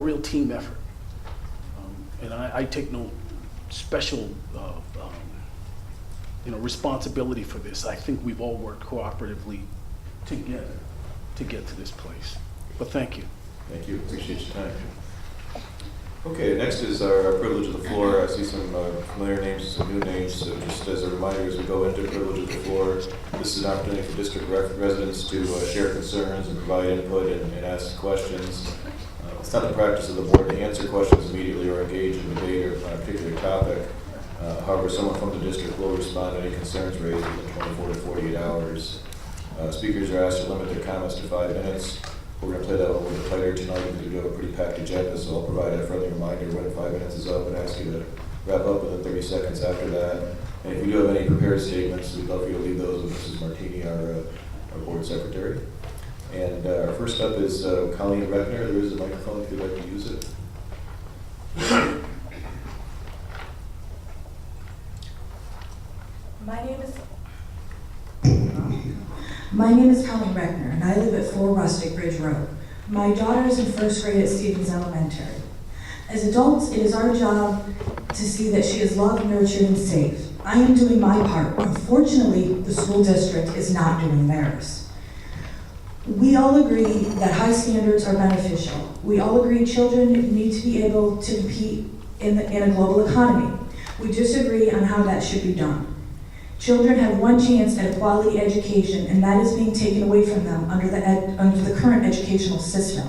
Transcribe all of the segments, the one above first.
real team effort. And I take no special responsibility for this. I think we've all worked cooperatively together to get to this place. But thank you. Thank you. Appreciate your time. Okay, next is our privilege of the floor. I see some familiar names, some new names. So just as a reminder, as we go into privilege of the floor, this is an opportunity for district residents to share concerns and provide input and ask questions. It's not the practice of the board to answer questions immediately or engage in debate or on a particular topic. However, someone from the district will respond to any concerns raised within 24 to 48 hours. Speakers are asked to limit their comments to 5 minutes. We're going to play that a little bit tighter tonight because we do have a pretty packed agenda, so I'll provide a friendly reminder when 5 minutes is up and ask you to wrap up within 30 seconds after that. And if you do have any prepared statements, we'd love for you to leave those with Mrs. Martini, our board secretary. And our first up is Colleen Reckner. There is a microphone if you'd like to use it. My name is Colleen Reckner, and I live at 4 Rustic Bridge Road. My daughter is in first grade at Stevens Elementary. As adults, it is our job to see that she is loved, nurtured, and safe. I am doing my part. Unfortunately, the school district is not doing theirs. We all agree that high standards are beneficial. We all agree children need to be able to compete in a global economy. We disagree on how that should be done. Children have one chance at a quality education, and that is being taken away from them under the current educational system.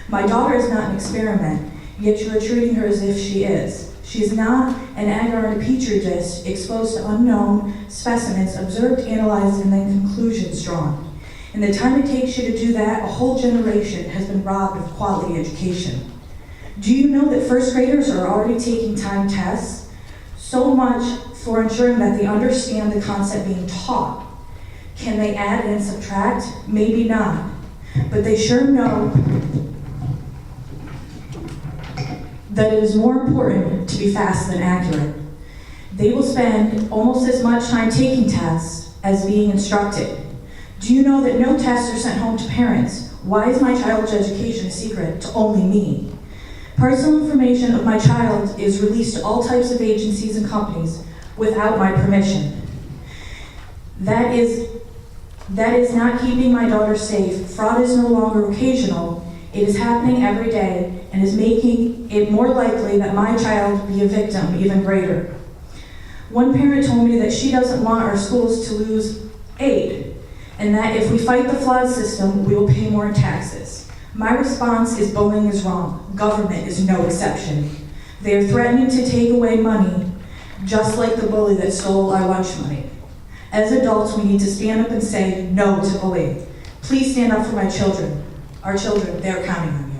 My daughter is not an experiment, yet you are treating her as if she is. She is not an agar in a petri dish exposed to unknown specimens, observed, analyzed, and then conclusions drawn. In the time it takes you to do that, a whole generation has been robbed of quality education. Do you know that first graders are already taking time tests? So much for ensuring that they understand the concept being taught. Can they add and subtract? Maybe not, but they sure know that it is more important to be fast than accurate. They will spend almost as much time taking tests as being instructed. Do you know that no tests are sent home to parents? Why is my child's education a secret to only me? Personal information of my child is released to all types of agencies and companies without my permission. That is not keeping my daughter safe. Fraud is no longer occasional. It is happening every day and is making it more likely that my child be a victim even greater. One parent told me that she doesn't want our schools to lose aid, and that if we fight the flawed system, we will pay more in taxes. My response is bullying is wrong. Government is no exception. They are threatening to take away money, just like the bully that stole our lunch money. As adults, we need to stand up and say no to bullying. Please stand up for my children. Our children, they're counting on you.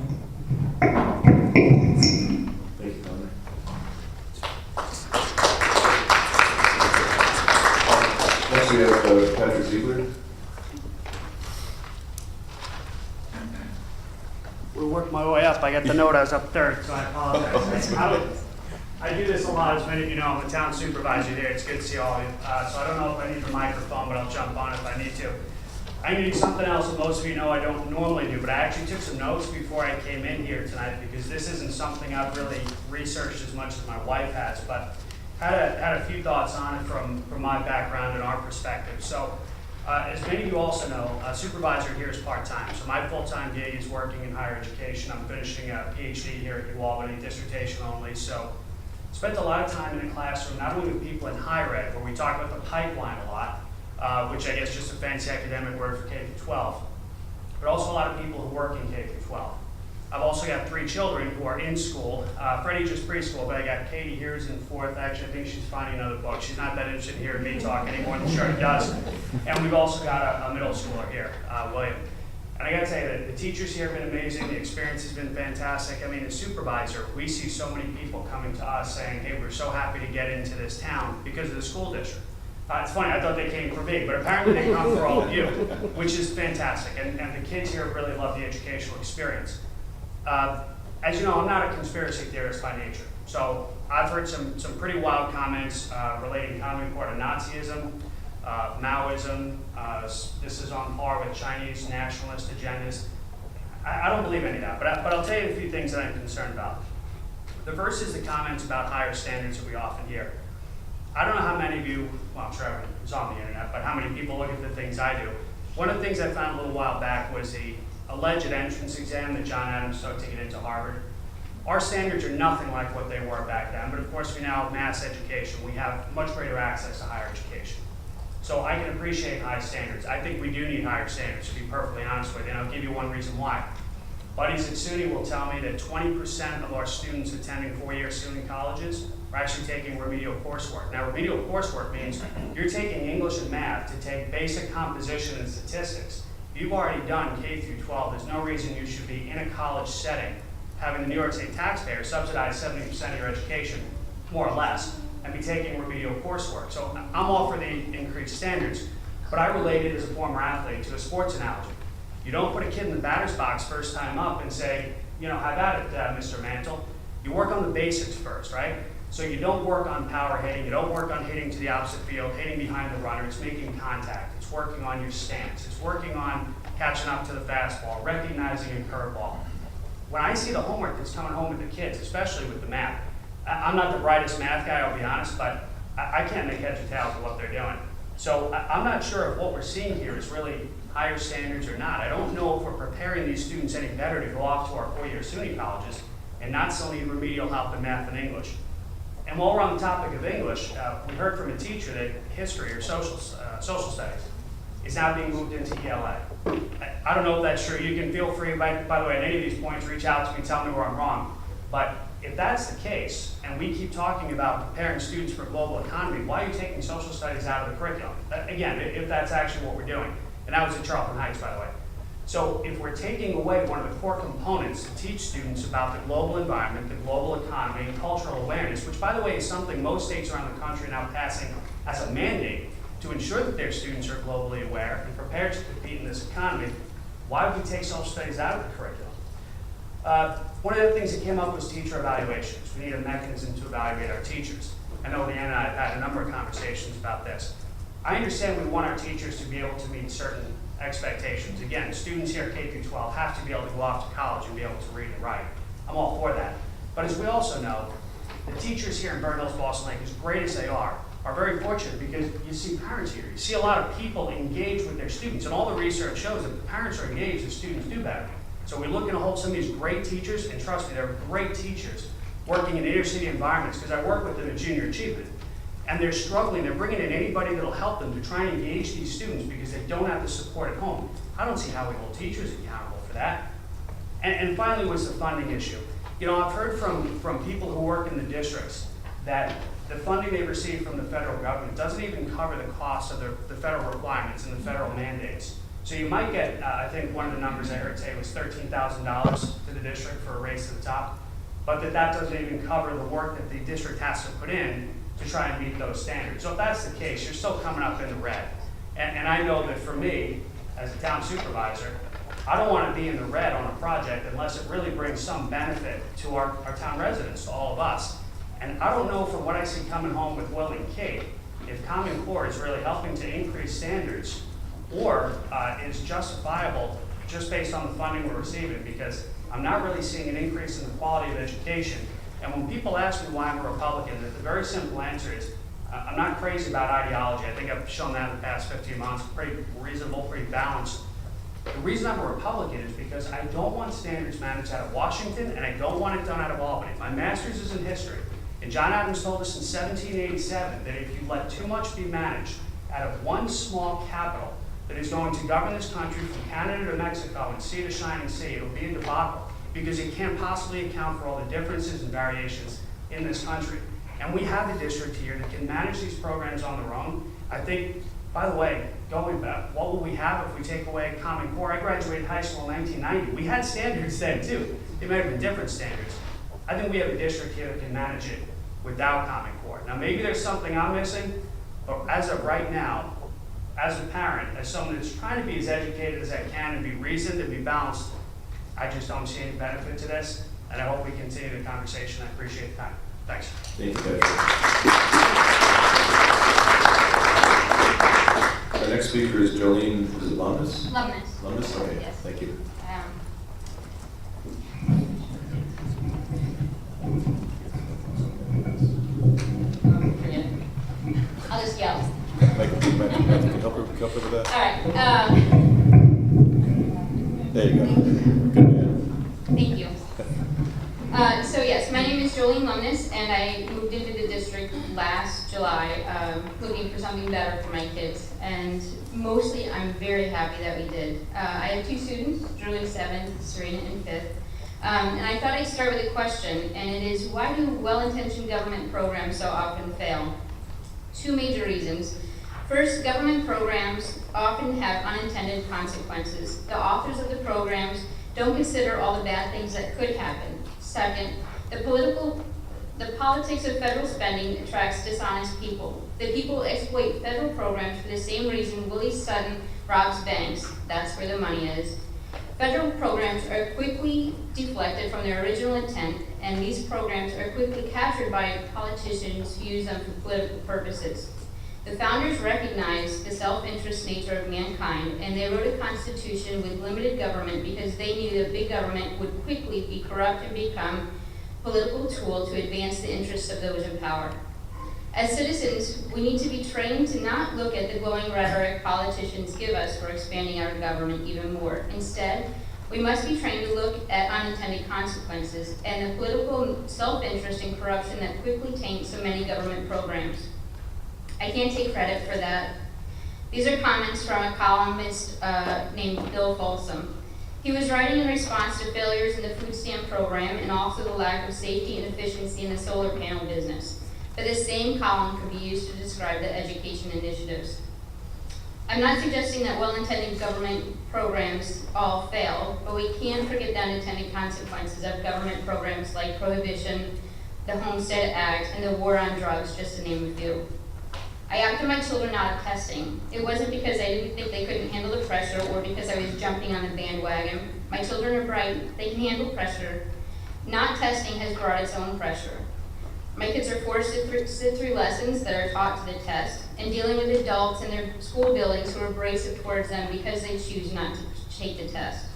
Thank you, Colleen. Next we have Patrick Ziegler. We'll work my way up. I got the note I was up third, so I apologize. I do this a lot, as many of you know. I'm the town supervisor here. It's good to see all of you. So I don't know if I need the microphone, but I'll jump on if I need to. I'm going to do something else that most of you know I don't normally do, but I actually took some notes before I came in here tonight because this isn't something I've really researched as much as my wife has, but had a few thoughts on it from my background and our perspective. So as many of you also know, a supervisor here is part-time. So my full-time gig is working in higher education. I'm finishing a PhD here at UAlbany, dissertation only. So spent a lot of time in the classroom, not only with people in higher ed, where we talk about the pipeline a lot, which I guess is just a fancy academic word for K-12, but also a lot of people who work in K-12. I've also got 3 children who are in school. Freddie just preschool, but I got Katie here who's in 4th. Actually, I think she's finding another book. She's not that interested in hearing me talk any more than she already does. And we've also got a middle schooler here, William. And I gotta tell you that the teachers here have been amazing. The experience has been fantastic. I mean, as supervisor, we see so many people coming to us saying, hey, we're so happy to get into this town because of the school district. It's funny, I thought they came for me, but apparently they come for all of you, which is fantastic. And the kids here really love the educational experience. As you know, I'm not a conspiracy theorist by nature. So I've heard some pretty wild comments relating Common Core to Nazism, Maoism. This is on par with Chinese nationalist agendas. I don't believe any of that, but I'll tell you a few things that I'm concerned about. The first is the comments about higher standards that we often hear. I don't know how many of you, well, I'm sure everyone's on the internet, but how many people look at the things I do. One of the things I found a little while back was the alleged entrance exam that John Adams took to get into Harvard. Our standards are nothing like what they were back then, but of course we now have mass education. We have much greater access to higher education. So I can appreciate high standards. I think we do need higher standards, to be perfectly honest with you, and I'll give you one reason why. Buddies at SUNY will tell me that 20% of our students attending four-year SUNY colleges are actually taking remedial coursework. Now, remedial coursework means you're taking English and math to take basic composition and statistics. You've already done K through 12. There's no reason you should be in a college setting having the New York State taxpayer subsidize 70% of your education, more or less, and be taking remedial coursework. So I'm all for the increased standards, but I relate it as a former athlete to a sports analogy. You don't put a kid in the batter's box first time up and say, you know, have at it, Mr. Mantle. You work on the basics first, right? So you don't work on power hitting, you don't work on hitting to the opposite field, hitting behind the runner, it's making contact, it's working on your stance, it's working on catching up to the fastball, recognizing a curveball. When I see the homework that's coming home with the kids, especially with the math, I'm not the brightest math guy, I'll be honest, but I can't make heads or tails of what they're doing. So I'm not sure if what we're seeing here is really higher standards or not. I don't know if we're preparing these students any better to go off to our four-year SUNY colleges and not still need remedial help in math and English. And while we're on the topic of English, we heard from a teacher that history or social studies is now being moved into ELA. I don't know if that's true. You can feel free, by the way, at any of these points, reach out to me, tell me where I'm wrong. But if that's the case, and we keep talking about preparing students for global economy, why are you taking social studies out of the curriculum? Again, if that's actually what we're doing. And that was at Charlton Heights, by the way. So if we're taking away one of the core components to teach students about the global environment, the global economy, and cultural awareness, which, by the way, is something most states around the country are now passing as a mandate to ensure that their students are globally aware and prepared to compete in this economy, why would we take social studies out of the curriculum? One of the things that came up was teacher evaluations. We need a mechanism to evaluate our teachers. I know Leanne and I have had a number of conversations about this. I understand we want our teachers to be able to meet certain expectations. Again, students here K through 12 have to be able to go off to college and be able to read and write. I'm all for that. But as we also know, the teachers here in Burnt Hills, Boston Lake, as great as they are very fortunate because you see parents here. You see a lot of people engaged with their students, and all the research shows that if the parents are engaged, the students do better. So we're looking to hold some of these great teachers, and trust me, they're great teachers working in inner city environments because I work with them at junior achievement. And they're struggling, they're bringing in anybody that'll help them to try and engage these students because they don't have the support at home. I don't see how we hold teachers accountable for that. And finally was the funding issue. You know, I've heard from people who work in the districts that the funding they receive from the federal government doesn't even cover the cost of the federal requirements and the federal mandates. So you might get, I think one of the numbers I heard today was $13,000 to the district for a race to the top, but that doesn't even cover the work that the district has to put in to try and meet those standards. So if that's the case, you're still coming up in the red. And I know that for me, as a town supervisor, I don't want to be in the red on a project unless it really brings some benefit to our town residents, to all of us. And I don't know from what I see coming home with Will and Kate, if Common Core is really helping to increase standards or is justifiable just based on the funding we're receiving, because I'm not really seeing an increase in the quality of education. And when people ask me why I'm a Republican, the very simple answer is I'm not crazy about ideology. I think I've shown that in the past 15 months, pretty reasonable, pretty balanced. The reason I'm a Republican is because I don't want standards managed out of Washington, and I don't want it done out of Albany. My master's is in history, and John Adams told us in 1787 that if you let too much be managed out of one small capital that is going to govern this country from Canada to Mexico and sea to shining sea, it'll be a debacle, because it can't possibly account for all the differences and variations in this country. And we have a district here that can manage these programs on their own. I think, by the way, going back, what will we have if we take away Common Core? I graduated high school in 1990. We had standards then too. They might have been different standards. I think we have a district here that can manage it without Common Core. Now maybe there's something I'm missing, but as of right now, as a parent, as someone that's trying to be as educated as I can and be reasoned and be balanced, I just don't see any benefit to this, and I hope we continue the conversation. I appreciate the time. Thanks. Thank you, Patrick. Our next speaker is Jolene, is it Lummis? Lummis. Lummis, okay, Yes. thank you. yell. Michael, can you help her with that? All right. There you go. Good man. Thank you. So yes, my name is Jolene Lumnus, and I moved into the district last July, looking for something better for my kids. And mostly, I'm very happy that we did. I have 2 students, Julie 7th, Serena in 5th. And I thought I'd start with a question, and it is, why do well-intentioned government programs so often fail? 2 major reasons. First, government programs often have unintended consequences. The authors of the programs don't consider all the bad things that could happen. Second, the politics of federal spending attracts dishonest people. The people exploit federal programs for the same reason Willie Sutton robs banks. That's where the money is. Federal programs are quickly deflected from their original intent, and these programs are quickly captured by politicians who use them for political purposes. The founders recognized the self-interest nature of mankind, and they wrote a constitution with limited government because they knew that big government would quickly be corrupt and become a political tool to advance the interests of those in power. As citizens, we need to be trained to not look at the glowing rhetoric politicians give us for expanding our government even more. Instead, we must be trained to look at unintended consequences and the political self-interest and corruption that quickly taint so many government programs. I can't take credit for that. These are comments from a columnist named Bill Folsom. He was writing in response to failures in the food stamp program and also the lack of safety and efficiency in the solar panel business. But this same column could be used to describe the education initiatives. I'm not suggesting that well-intended government programs all fail, but we can't forget the unintended consequences of government programs like Prohibition, the Homestead Act, and the war on drugs, just to name a few. I opted my children out of testing. It wasn't because I didn't think they couldn't handle the pressure or because I was jumping on the bandwagon. My children are bright, they can handle pressure. Not testing has brought its own pressure. My kids are forced to sit through lessons that are taught to the test and dealing with adults in their school buildings who are abrasive towards them because they choose not to take the test.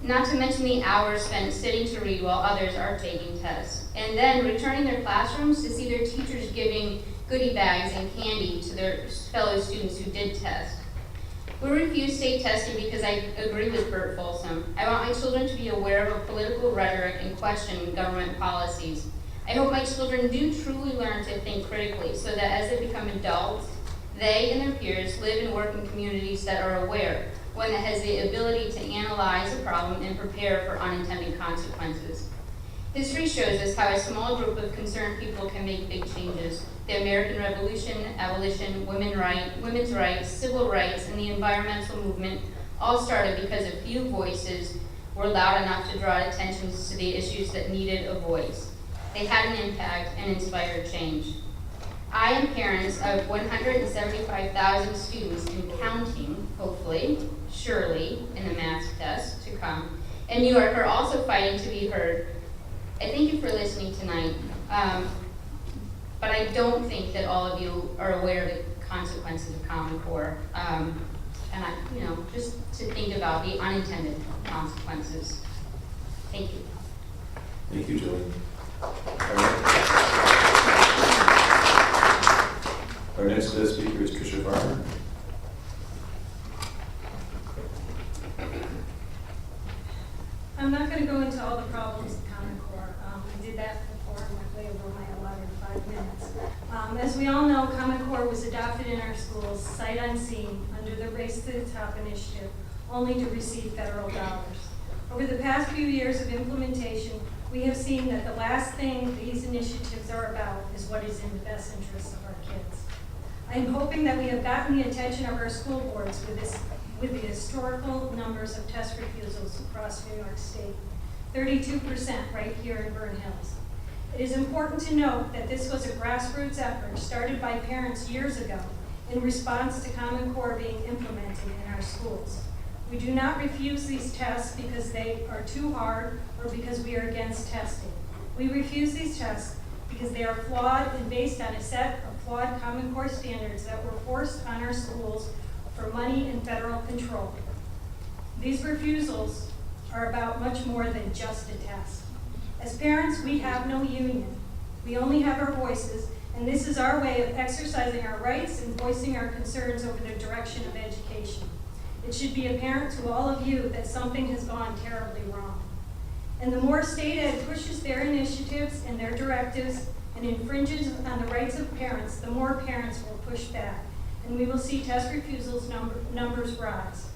Not to mention the hours spent sitting to read while others are taking tests. And then returning their classrooms to see their teachers giving goodie bags and candy to their fellow students who did test. We refuse state testing because I agree with Bert Folsom. I want my children to be aware of a political rhetoric and question government policies. I hope my children do truly learn to think critically so that as they become adults, they and their peers live and work in communities that are aware, one that has the ability to analyze a problem and prepare for unintended consequences. History shows us how a small group of concerned people can make big changes. The American Revolution, abolition, women's rights, civil rights, and the environmental movement all started because a few voices were loud enough to draw attention to the issues that needed a voice. They had an impact and inspired change. I am parents of 175,000 students and counting, hopefully, surely, in the math test to come. And New York are also fighting to be heard. I thank you for listening tonight. But I don't think that all of you are aware of the consequences of Common Core. And just to think about the unintended consequences. Thank you. Thank you, Julie. Our next speaker is Tricia Farmer. I'm not going to go into all the problems of Common Core. I did that before, I went way over my allotted 5 minutes. As we all know, Common Core was adopted in our schools, sight unseen, under the Race to the Top initiative, only to receive federal dollars. Over the past few years of implementation, we have seen that the last thing these initiatives are about is what is in the best interests of our kids. I am hoping that we have gotten the attention of our school boards with the historical numbers of test refusals across New York State, 32% right here in Vernon Hills. It is important to note that this was a grassroots effort started by parents years ago in response to Common Core being implemented in our schools. We do not refuse these tests because they are too hard or because we are against testing. We refuse these tests because they are flawed and based on a set of flawed Common Core standards that were forced on our schools for money and federal control. These refusals are about much more than just a test. As parents, we have no union. We only have our voices, And this is our way of exercising our rights and voicing our concerns over the direction of education. It should be apparent to all of you that something has gone terribly wrong. And the more state ed pushes their initiatives and their directives and infringes on the rights of parents, the more parents will push back, and we will see test refusals numbers rise.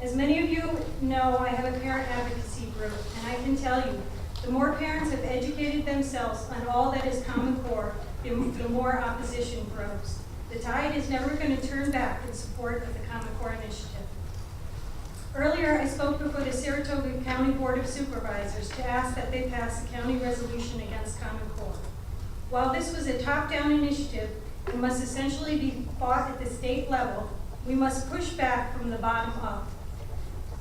As many of you know, I have a parent advocacy group, and I can tell you, the more parents have educated themselves on all that is Common Core, the more opposition grows. The tide is never going to turn back in support of the Common Core initiative. Earlier, I spoke before the Saratoga County Board of Supervisors to ask that they pass a county resolution against Common Core. While this was a top-down initiative and must essentially be fought at the state level, we must push back from the bottom up.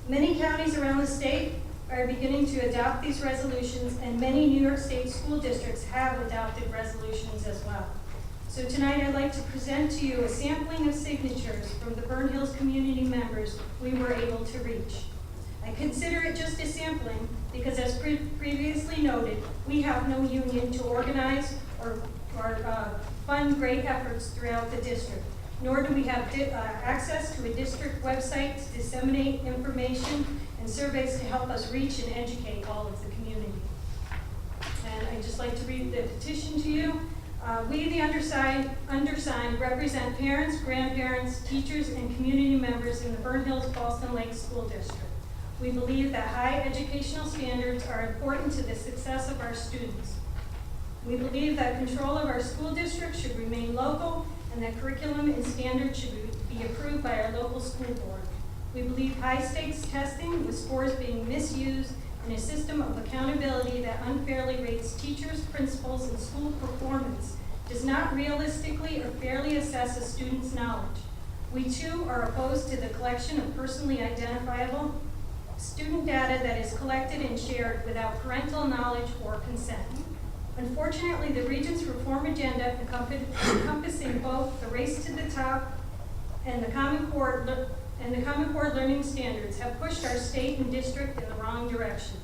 Many counties around the state are beginning to adopt these resolutions, and many New York State school districts have adopted resolutions as well. So tonight I'd like to present to you a sampling of signatures from the Burn Hills community members we were able to reach. I consider it just a sampling because, as previously noted, we have no union to organize or fund great efforts throughout the district, nor do we have access to a district website to disseminate information and surveys to help us reach and educate all of the community. And I'd just like to read the petition to you. We, the undersigned, represent parents, grandparents, teachers, and community members in the Burn Hills Boston Lake School District. We believe that high educational standards are important to the success of our students. We believe that control of our school district should remain local and that curriculum and standards should be approved by our local school board. We believe high-stakes testing with scores being misused and a system of accountability that unfairly rates teachers, principals, and school performance does not realistically or fairly assess a student's knowledge. We too are opposed to the collection of personally identifiable student data that is collected and shared without parental knowledge or consent. Unfortunately, the Regent's reform agenda encompassing both the race to the top and the Common Core learning standards have pushed our state and district in the wrong direction.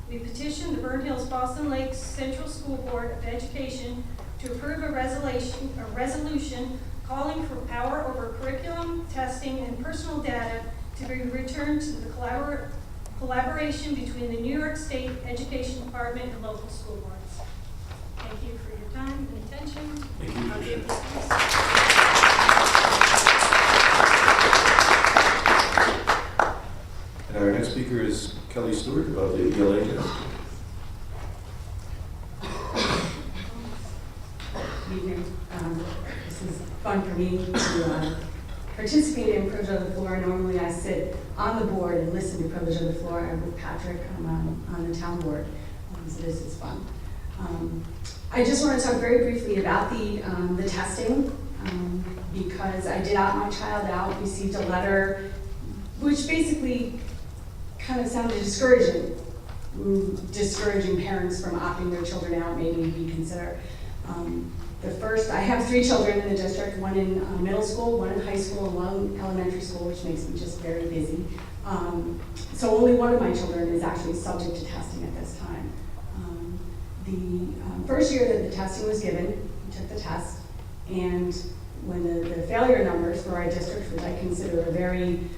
We petitioned the Burn Hills Boston Lakes Central School Board of Education to approve a resolution calling for power over curriculum, testing, and personal data to be returned to the collaboration between the New York State Education Department and local school boards. Thank you for your time and attention. Thank you. I'll be able to- And our next speaker is Kelly Stewart about the ELA test. Good evening. This is fun for me to participate in Privilege of the Floor. Normally I sit on the board and listen to Privilege of the Floor. I'm with Patrick. I'm on the town board, so this is fun. I just want to talk very briefly about the testing because I did opt my child out, received a letter which basically kind of sounded discouraging parents from opting their children out, maybe reconsider. I have 3 children in the district, one in middle school, one in high school, and one in elementary school, which makes me just very busy. So only one of my children is actually subject to testing at this time. The first year that the testing was given, we took the test, and when the failure numbers for our district, which I consider a very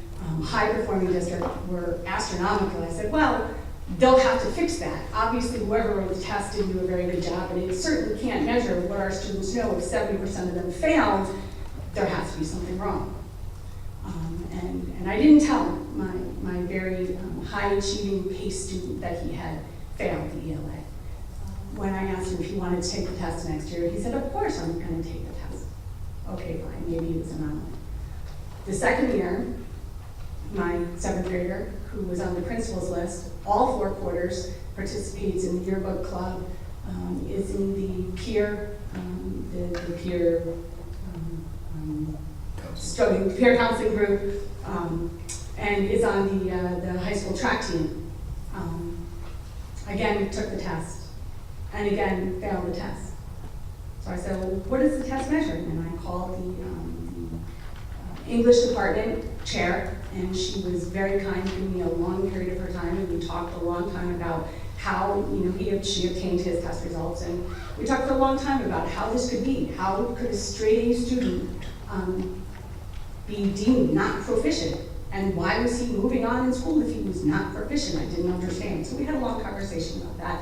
high-performing district, were astronomical, I said, well, they'll have to fix that. Obviously, whoever wrote the test didn't do a very good job, and it certainly can't measure what our students know. If 70% of them failed, there has to be something wrong. And I didn't tell my very high-achieving PACE student that he had failed the ELA. When I asked him if he wanted to take the test next year, he said, of course I'm going to take the test. Okay, fine, maybe he was an anomaly. The second year, my 7th grader, who was on the principal's list, all 4 quarters, participates in the yearbook club, is in the peer counseling group, and is on the high school track team. Again, took the test, and again failed the test. So I said, well, what is the test measuring? And I called the English department chair, and she was very kind, giving me a long period of her time, and we talked a long time about how she obtained his test results. And we talked for a long time about how this could be. How could a straight A student be deemed not proficient? And why was he moving on in school if he was not proficient? I didn't understand. So we had a long conversation about that.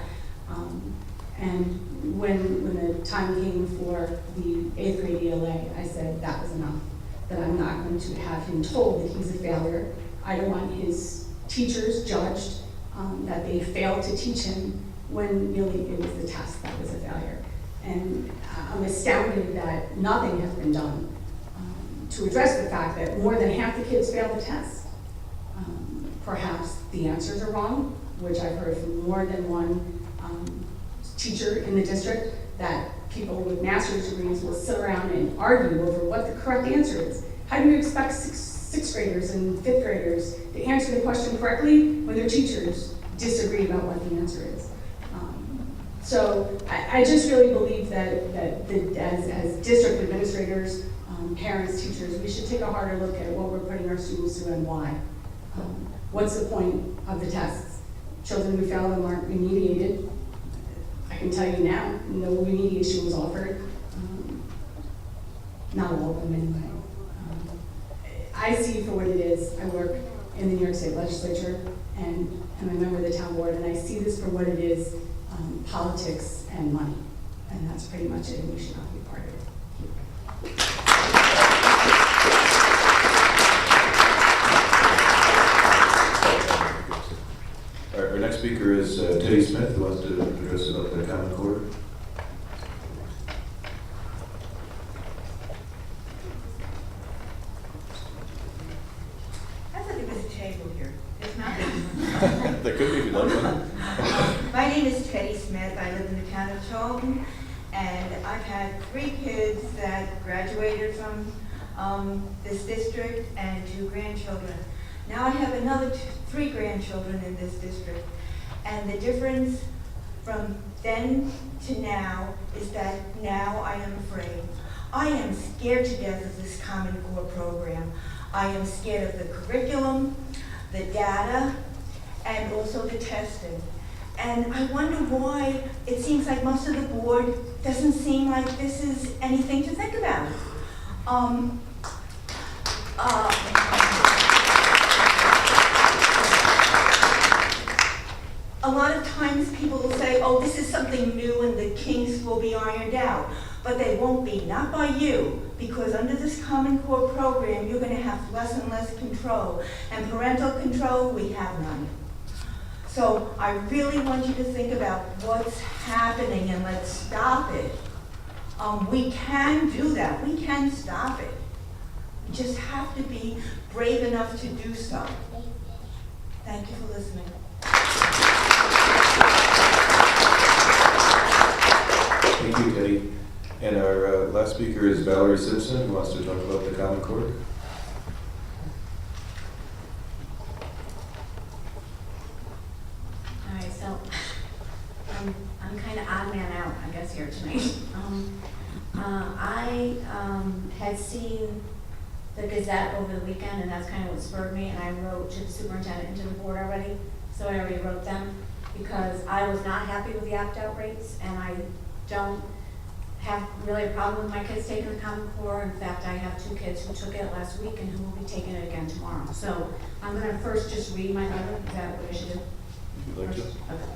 And when the time came for the 8th grade ELA, I said that was enough, that I'm not going to have him told that he's a failure. I don't want his teachers judged that they failed to teach him when really it was the test that was a failure. And I'm astounded that nothing has been done to address the fact that more than half the kids fail the test. Perhaps the answers are wrong, which I've heard from more than one teacher in the district, that people with master's degrees will sit around and argue over what the correct answer is. How do you expect sixth graders and 5th graders to answer the question correctly when their teachers disagree about what the answer is? So I just really believe that as district administrators, parents, teachers, we should take a harder look at what we're putting our students through and why. What's the point of the tests? Children who fail them aren't remediated. I can tell you now, no remediation was offered. Not all of them anyway. I see it for what it is. I work in the New York State Legislature and I'm a member of the town board, and I see this for what it is, politics and money. And that's pretty much it, and we should not be part of it. Our next speaker is Teddy Smith, who wants to address about the Common Core. I thought there was a table here. There's not. There could be if you'd like one. My name is Teddy Smith. I live in the town of Charlton, and I've had 3 kids that graduated from this district and 2 grandchildren. Now I have another 3 grandchildren in this district, and the difference from then to now is that now I am afraid. I am scared to death of this Common Core program. I am scared of the curriculum, the data, and also the testing. And I wonder why it seems like most of the board doesn't seem like this is anything to think about. A lot of times people will say, oh, this is something new and the kinks will be ironed out. But they won't be, not by you, because under this Common Core program, you're going to have less and less control. And parental control, we have none. So I really want you to think about what's happening and let's stop it. We can do that. We can stop it. We just have to be brave enough to do so. Thank you for listening. Thank you, Teddy. And our last speaker is Valerie Simpson, who wants to talk about the Common Core. All right, so I'm kind of odd man out, I guess, here tonight. I had seen the Gazette over the weekend, and that's kind of what spurred me, and I wrote to the superintendent and to the board already, so I already wrote them, because I was not happy with the opt-out rates, and I don't have really a problem with my kids taking the Common Core. In fact, I have 2 kids who took it last week and who will be taking it again tomorrow. So I'm going to first just read my letter. Is that what I should do? If you'd like to. Okay.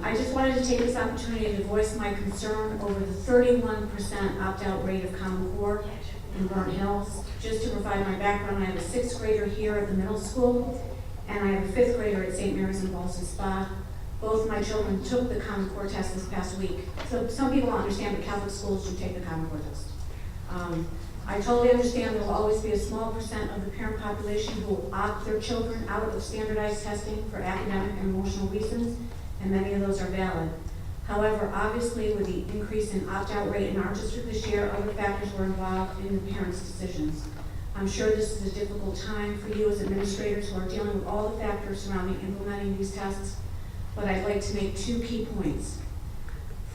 I just wanted to take this opportunity to voice my concern over the 31% opt-out rate of Common Core in Burnt Hills. Just to provide my background, I have a 6th grader here at the middle school, and I have a 5th grader at St. Mary's in Ballston Spa. Both my children took the Common Core test this past week. So some people don't understand, but Catholic schools do take the Common Core test. I totally understand there will always be a small percent of the parent population who will opt their children out of standardized testing for academic and emotional reasons, and many of those are valid. However, obviously with the increase in opt-out rate in our district this year, other factors were involved in the parents' decisions. I'm sure this is a difficult time for you as administrators who are dealing with all the factors surrounding implementing these tests, but I'd like to make 2 key points.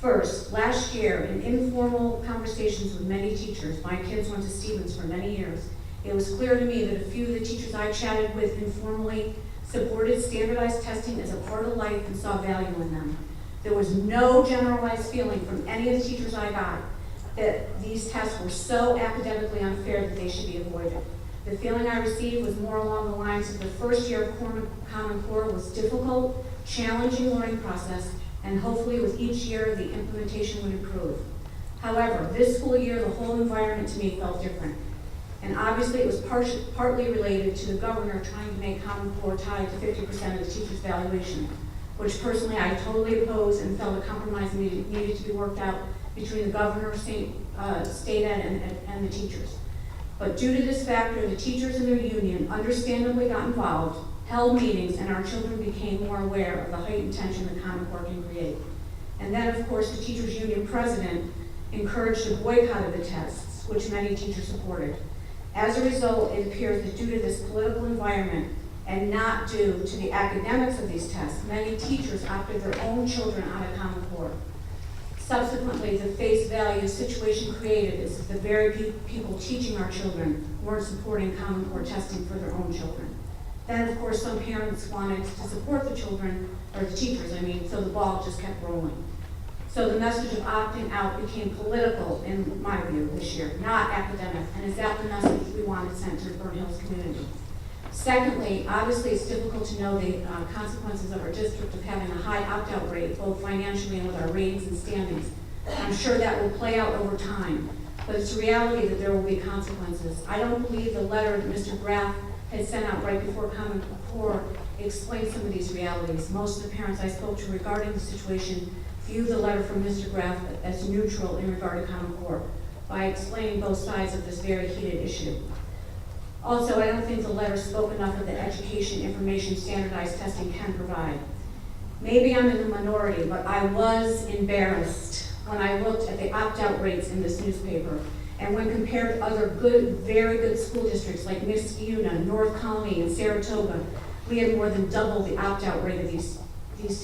First, last year, in informal conversations with many teachers, my kids went to Stevens for many years, it was clear to me that a few of the teachers I chatted with informally supported standardized testing as a part of life and saw value in them. There was no generalized feeling from any of the teachers I got that these tests were so academically unfair that they should be avoided. The feeling I received was more along the lines of the first year of Common Core was difficult, challenging learning process, and hopefully with each year the implementation would improve. However, this school year, the whole environment to me felt different. And obviously it was partly related to the governor trying to make Common Core tied to 50% of the teacher's valuation, which personally I totally oppose and felt a compromise needed to be worked out between the governor, state ed, and the teachers. But due to this factor, the teachers and their union understandably got involved, held meetings, and our children became more aware of the heightened tension that Common Core can create. And then, of course, the teachers union president encouraged a boycott of the tests, which many teachers supported. As a result, it appears that due to this political environment and not due to the academics of these tests, many teachers opted their own children out of Common Core. Subsequently, the face value situation created is that the very people teaching our children weren't supporting Common Core testing for their own children. Then, of course, some parents wanted to support the children, or the teachers, so the ball just kept rolling. So the message of opting out became political, in my view, this year, not academic, and is that the message we wanted sent to the Burnt Hills community? Secondly, obviously it's difficult to know the consequences of our district of having a high opt-out rate, both financially and with our ratings and standings. I'm sure that will play out over time, but it's a reality that there will be consequences. I don't believe the letter that Mr. Graff had sent out right before Common Core explained some of these realities. Most of the parents I spoke to regarding the situation view the letter from Mr. Graff as neutral in regard to Common Core by explaining both sides of this very heated issue. Also, I don't think the letter spoke enough of the education information standardized testing can provide. Maybe I'm in the minority, but I was embarrassed when I looked at the opt-out rates in this newspaper. And when compared to other good, very good school districts like Niskayuna, North Colony, and Saratoga, we had more than double the opt-out rate of these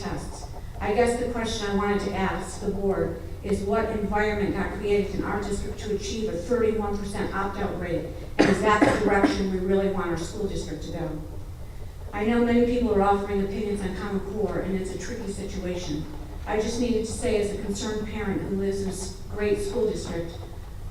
tests. I guess the question I wanted to ask the board is what environment got created in our district to achieve a 31% opt-out rate, and is that the direction we really want our school district to go? I know many people are offering opinions on Common Core, and it's a tricky situation. I just needed to say, as a concerned parent who lives in a great school district,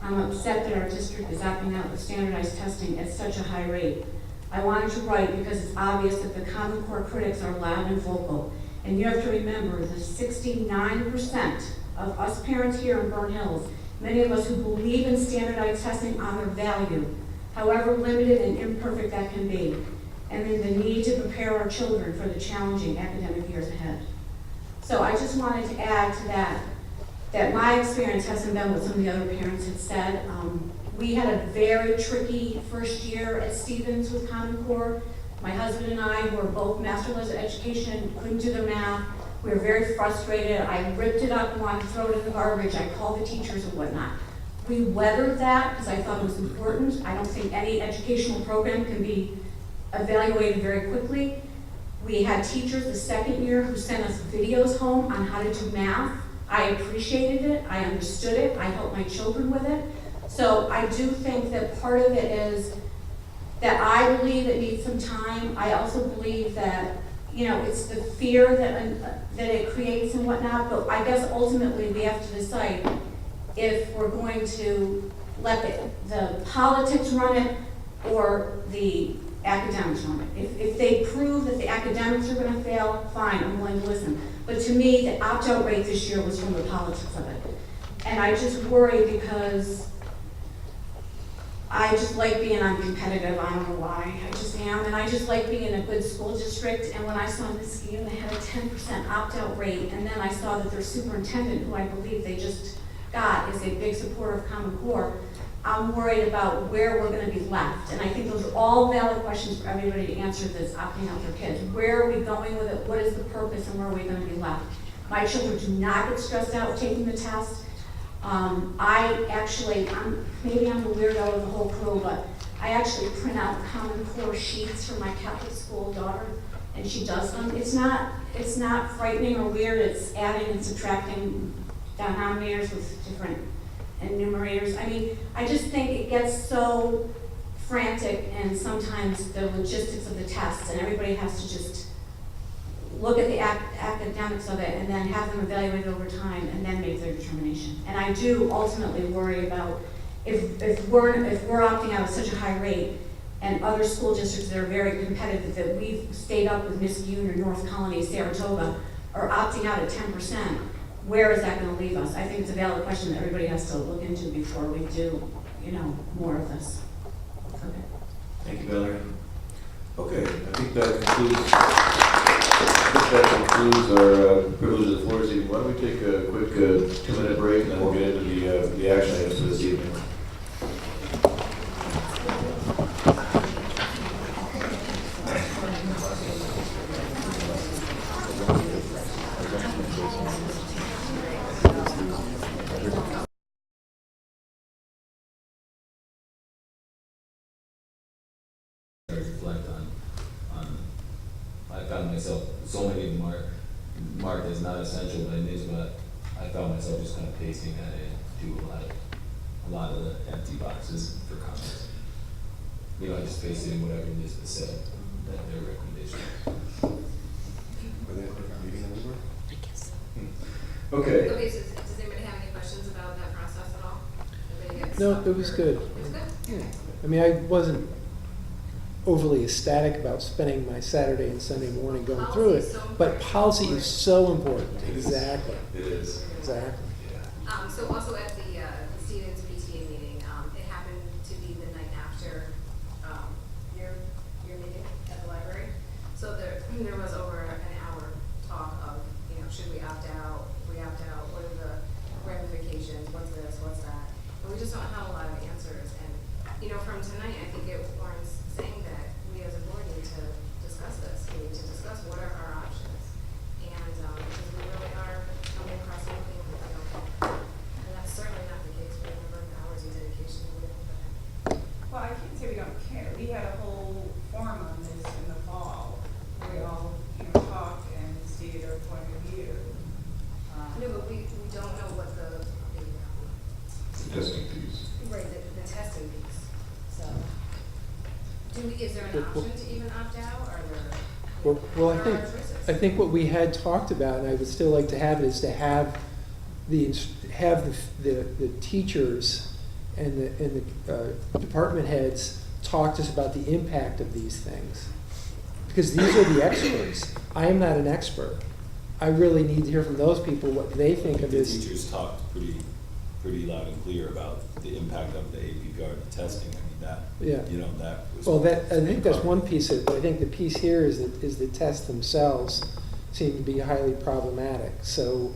I'm upset that our district is opting out of standardized testing at such a high rate. I wanted to write because it's obvious that the Common Core critics are loud and vocal, and you have to remember the 69% of us parents here in Burnt Hills, many of us who believe in standardized testing on their value, however limited and imperfect that can be, and in the need to prepare our children for the challenging academic years ahead. So I just wanted to add to that my experience hasn't been what some of the other parents had said. We had a very tricky first year at Stevens with Common Core. My husband and I were both masterless in education, couldn't do the math. We were very frustrated. I ripped it up and wanted to throw it in the garbage. I called the teachers and whatnot. We weathered that because I thought it was important. I don't think any educational program can be evaluated very quickly. We had teachers the second year who sent us videos home on how to do math. I appreciated it. I understood it. I helped my children with it. So I do think that part of it is that I believe it needs some time. I also believe that, it's the fear that it creates and whatnot, but I guess ultimately we have to decide if we're going to let the politics run it or the academics run it. If they prove that the academics are going to fail, fine, I'm willing to listen. But to me, the opt-out rate this year was from the politics of it. And I just worry because I just like being uncompetitive. I don't know why. I just am. And I just like being in a good school district. And when I saw Niskayuna had a 10% opt-out rate, and then I saw that their superintendent, who I believe they just got, is a big supporter of Common Core, I'm worried about where we're going to be left. And I think those are all valid questions for everybody to answer that's opting out their kids. Where are we going with it? What is the purpose, and where are we going to be left? My children do not get stressed out taking the test. Maybe I'm the weirdo of the whole crew, but I actually print out Common Core sheets for my Catholic school daughter, and she does them. It's not frightening or weird. It's adding and subtracting denominators with different enumerators. I just think it gets so frantic, and sometimes the logistics of the tests, and everybody has to just look at the academics of it and then have them evaluated over time and then make their determination. And I do ultimately worry about if we're opting out at such a high rate, and other school districts that are very competitive, that we've stayed up with Niskayuna or North Colony, Saratoga, are opting out at 10%, where is that going to leave us? I think it's a valid question that everybody has to look into before we do, more of this. Okay. Thank you, Valerie. Okay, I think that concludes our privilege of the floor this evening. Why don't we take a quick 2-minute break, and then we'll get into the action items for this evening. Reflect on I found myself, so many of them are marked as not essential, but it is, but I found myself just kind of pasting that into a lot of the empty boxes for comments. I just pasted in whatever Nisbet said, that their recommendation. Okay. Okay, so does anybody have any questions about that process at all? No, it was good. It was good? Yeah. I mean, I wasn't overly ecstatic about spending my Saturday and Sunday morning going through it, but policy is so important. Exactly. It is. Exactly. Yeah. So also at the students' PTA meeting, it happened to be the night after your meeting at the library. So there was over an hour talk of, should we opt out? If we opt out, what are the ramifications? What's this? What's that? And we just don't have a lot of answers. And from tonight, I think it warrants saying that we as a board need to discuss this. We need to discuss what are our options. And because we really are coming across something that we don't know. And that's certainly not the case for the number of hours of dedication we have put in. Well, I can't say we don't care. We had a whole forum on this in the fall. We all, talked and stated our point of view. No, but we don't know what the Testing fees. right, the testing piece. So, is there an option to even opt out, or Well, what I are think our choices? I think what we had talked about, and I would still like to have it, is to have the teachers and the department heads talk to us about the impact of these things, because these are the experts. I am not an expert. I really need to hear from those people what they think of The this. teachers talked pretty loud and clear about the impact of the APR, the testing. I mean, that, Yeah. that was. Well, I think that's one piece of it, but I think the piece here is the tests themselves seem to be highly problematic. So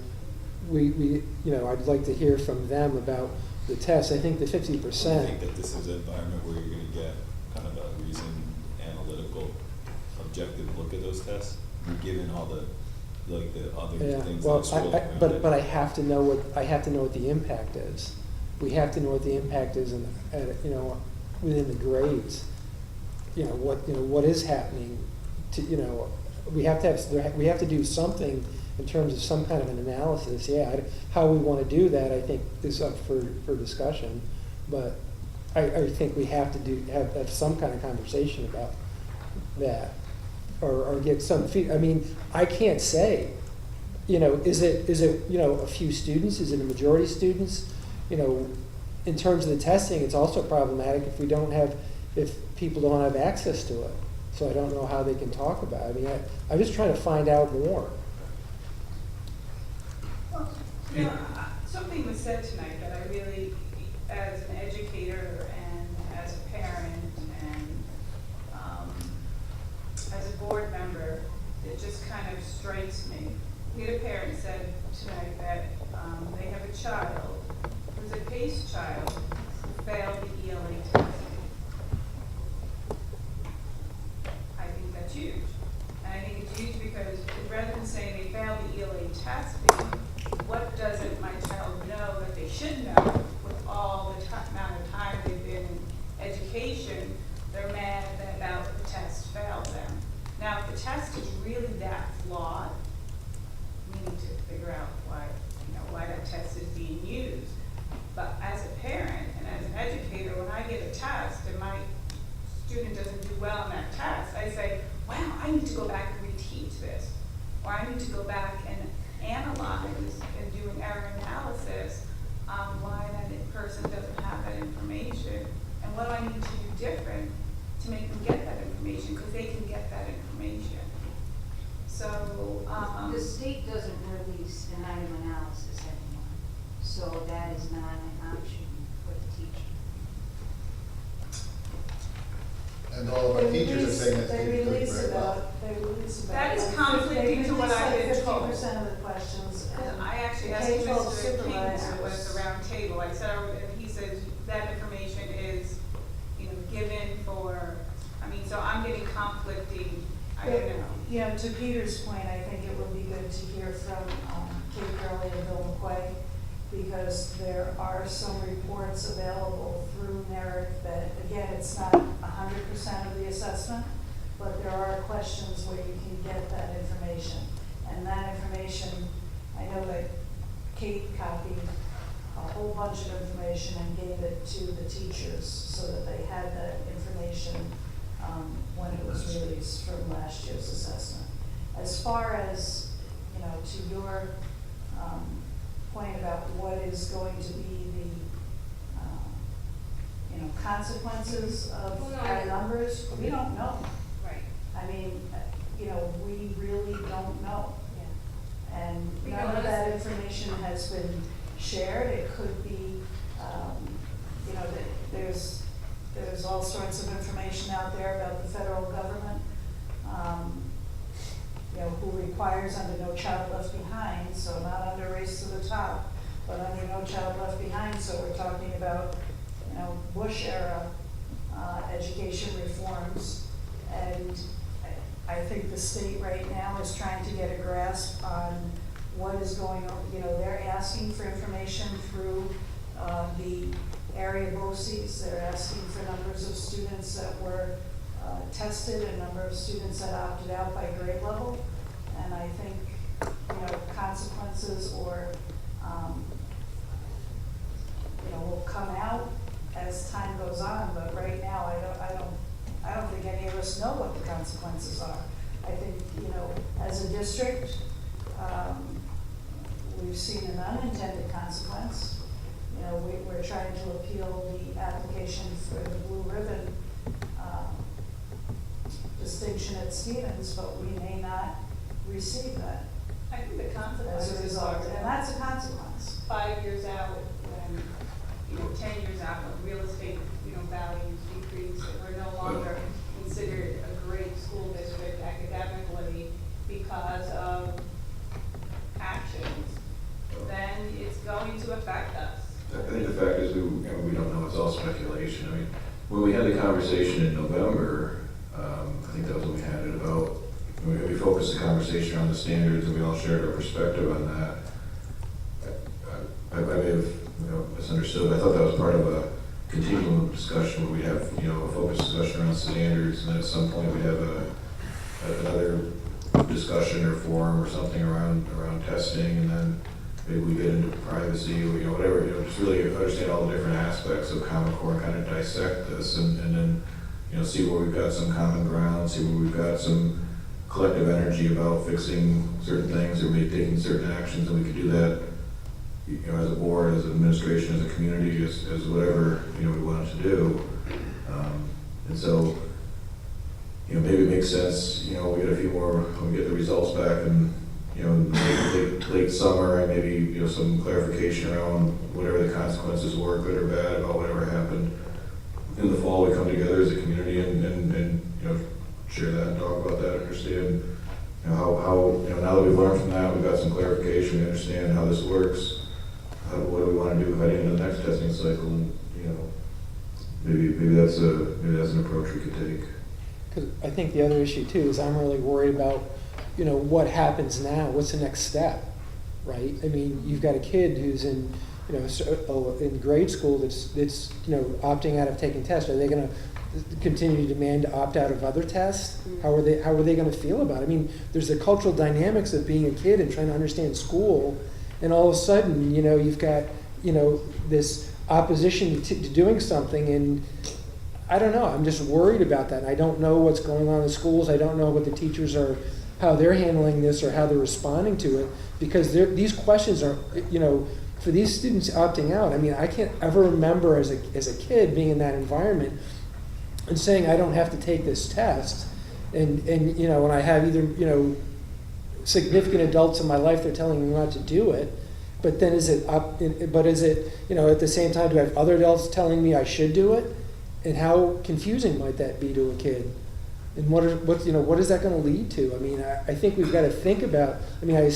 I'd like to hear from them about the tests. I think the 50%. I think that this is an environment where you're going to get kind of a reasoned, analytical, objective look at those tests, given all the other things Well, that swirl around but it. I have to know what the impact is. We have to know what the impact is within the grades. What is happening to we have to do something in terms of some kind of an analysis. How we want to do that, I think, is up for discussion. But I think we have to have some kind of conversation about that, or get some feedback. I mean, I can't say, is it a few students? Is it a majority of students? In terms of the testing, it's also problematic if people don't have access to it. So I don't know how they can talk about it. I mean, I'm just trying to find out more. Well, something was said tonight that I really, as an educator and as a parent and as a board member, it just kind of strikes me. We had a parent said tonight that they have a child who's a PACE child who failed the ELA test. I think that's huge. And I think it's huge because rather than saying they failed the ELA testing, what doesn't my child know that they should know with all the amount of time they've been in education? They're mad about the test failed them. Now, if the test is really that flawed, we need to figure out why that test is being used. But as a parent and as an educator, when I get a test and my come. The state doesn't release an item analysis anymore, so that is not an option for the teacher. And all of our teachers are saying that's They doing release very well. That is conflicting to what I've been told. 50% of the questions. and I actually the asked K-12 Mr. King supervisors- with the round table, I said, and he says that information is, given for, so I'm getting conflicting, I don't know. You know, to Peter's point, I think it would be good to hear from Kate Gurley and Bill McQuay, because there are some reports available through NERIC that, again, it's not 100% of the assessment, but there are questions where you can get that information. And that information, I know that Kate copied a whole bunch of information and gave it to the teachers so that they had that information when it was released from last year's assessment. As far as, to your point about what is going to be the, consequences of our numbers, we don't know. Right. I mean, we really don't know. Yeah. And We none don't of know. that information has been shared. It could be, there's all sorts of information out there about the federal government, who requires under No Child Left Behind, so not under Race to the Top, but under No Child Left Behind, so we're talking about, Bush era education reforms. And I think the state right now is trying to get a grasp on what is going on. They're asking for information through the area BOCES. They're asking for numbers of students that were tested and number of students that opted out by grade level. And I think, consequences or, will come out as time goes on. But right now, I don't think any of us know what the consequences are. I think, as a district, we've seen an unintended consequence. We're trying to appeal the application for the Blue Ribbon distinction at Stevens, but we may not receive that I think the consequences as a result, are and that's a consequence. 5 years out, when, 10 years out, when real estate, values decrease, and we're no longer considered a great school district academically because of actions, then it's going to affect us. I think the fact is we don't know, it's all speculation. I mean, when we had the conversation in November, I think that was when we had it about, we focused the conversation on the standards and we all shared our perspective on that. I may have misunderstood. I thought that was part of a continuum discussion where we have a focused discussion around standards, and then at some point we have another discussion or forum or something around testing, and then maybe we get into privacy or whatever, just really understand all the different aspects of Common Core and kind of dissect this, and then see where we've got some common ground, see where we've got some collective energy about fixing certain things or maybe taking certain actions, and we could do that as a board, as an administration, as a community, as whatever we wanted to do. And so maybe it makes sense, we get a few more, when we get the results back and late summer, and maybe some clarification around whatever the consequences were, good or bad, about whatever happened. In the fall, we come together as a community and share that and talk about that, understand how now that we've learned from that, we've got some clarification, we understand how this works. What do we want to do heading into the next testing cycle? And maybe that's an approach we could take. Because I think the other issue too is I'm really worried about, what happens now. What's the next step, right? I mean, you've got a kid who's in, in grade school that's opting out of taking tests. Are they going to continue to demand to opt out of other tests? How are they going to feel about it? I mean, there's the cultural dynamics of being a kid and trying to understand school, and all of a sudden, you've got this opposition to doing something, and I don't know. I'm just worried about that. I don't know what's going on in schools. I don't know what the teachers are, how they're handling this or how they're responding to it, because these questions are, for these students opting out. I mean, I can't ever remember as a kid being in that environment and saying I don't have to take this test, and when I have either significant adults in my life, they're telling me not to do it. But then is it at the same time, do I have other adults telling me I should do it? And how confusing might that be to a kid? And what is that going to lead to? I mean, I think we've got to think about, I mean, I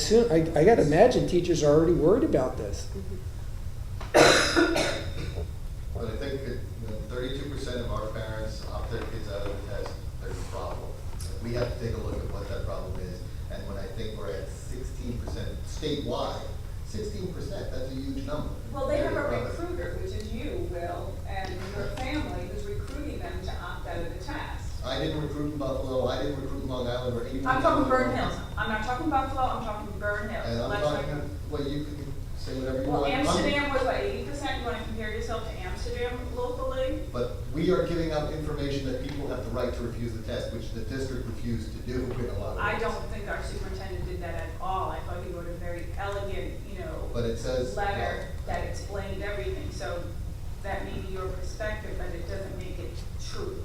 got to imagine teachers are already worried about this. But I think 32% of our parents opt their kids out of the test. There's a problem. We have to take a look at what that problem is. And when I think we're at 16% statewide, 16%, that's a huge number. Well, they have a recruiter, which is you, Will, and your family, who's recruiting them to opt out of the test. I didn't recruit in Buffalo, I didn't recruit in Long Island, or 80%. I'm talking Burn Hills. I'm not talking Buffalo, I'm talking Burn Hills. And I'm Let's talking, not- well, you can say whatever you Well, want. Amsterdam was what, 80%? You want to compare yourself to Amsterdam locally? But we are giving out information that people have the right to refuse the test, which the district refused to do in a lot of ways. I don't think our superintendent did that at all. I thought he wrote a very elegant, But it says. letter that explained everything. So that may be your perspective, but it doesn't make it true.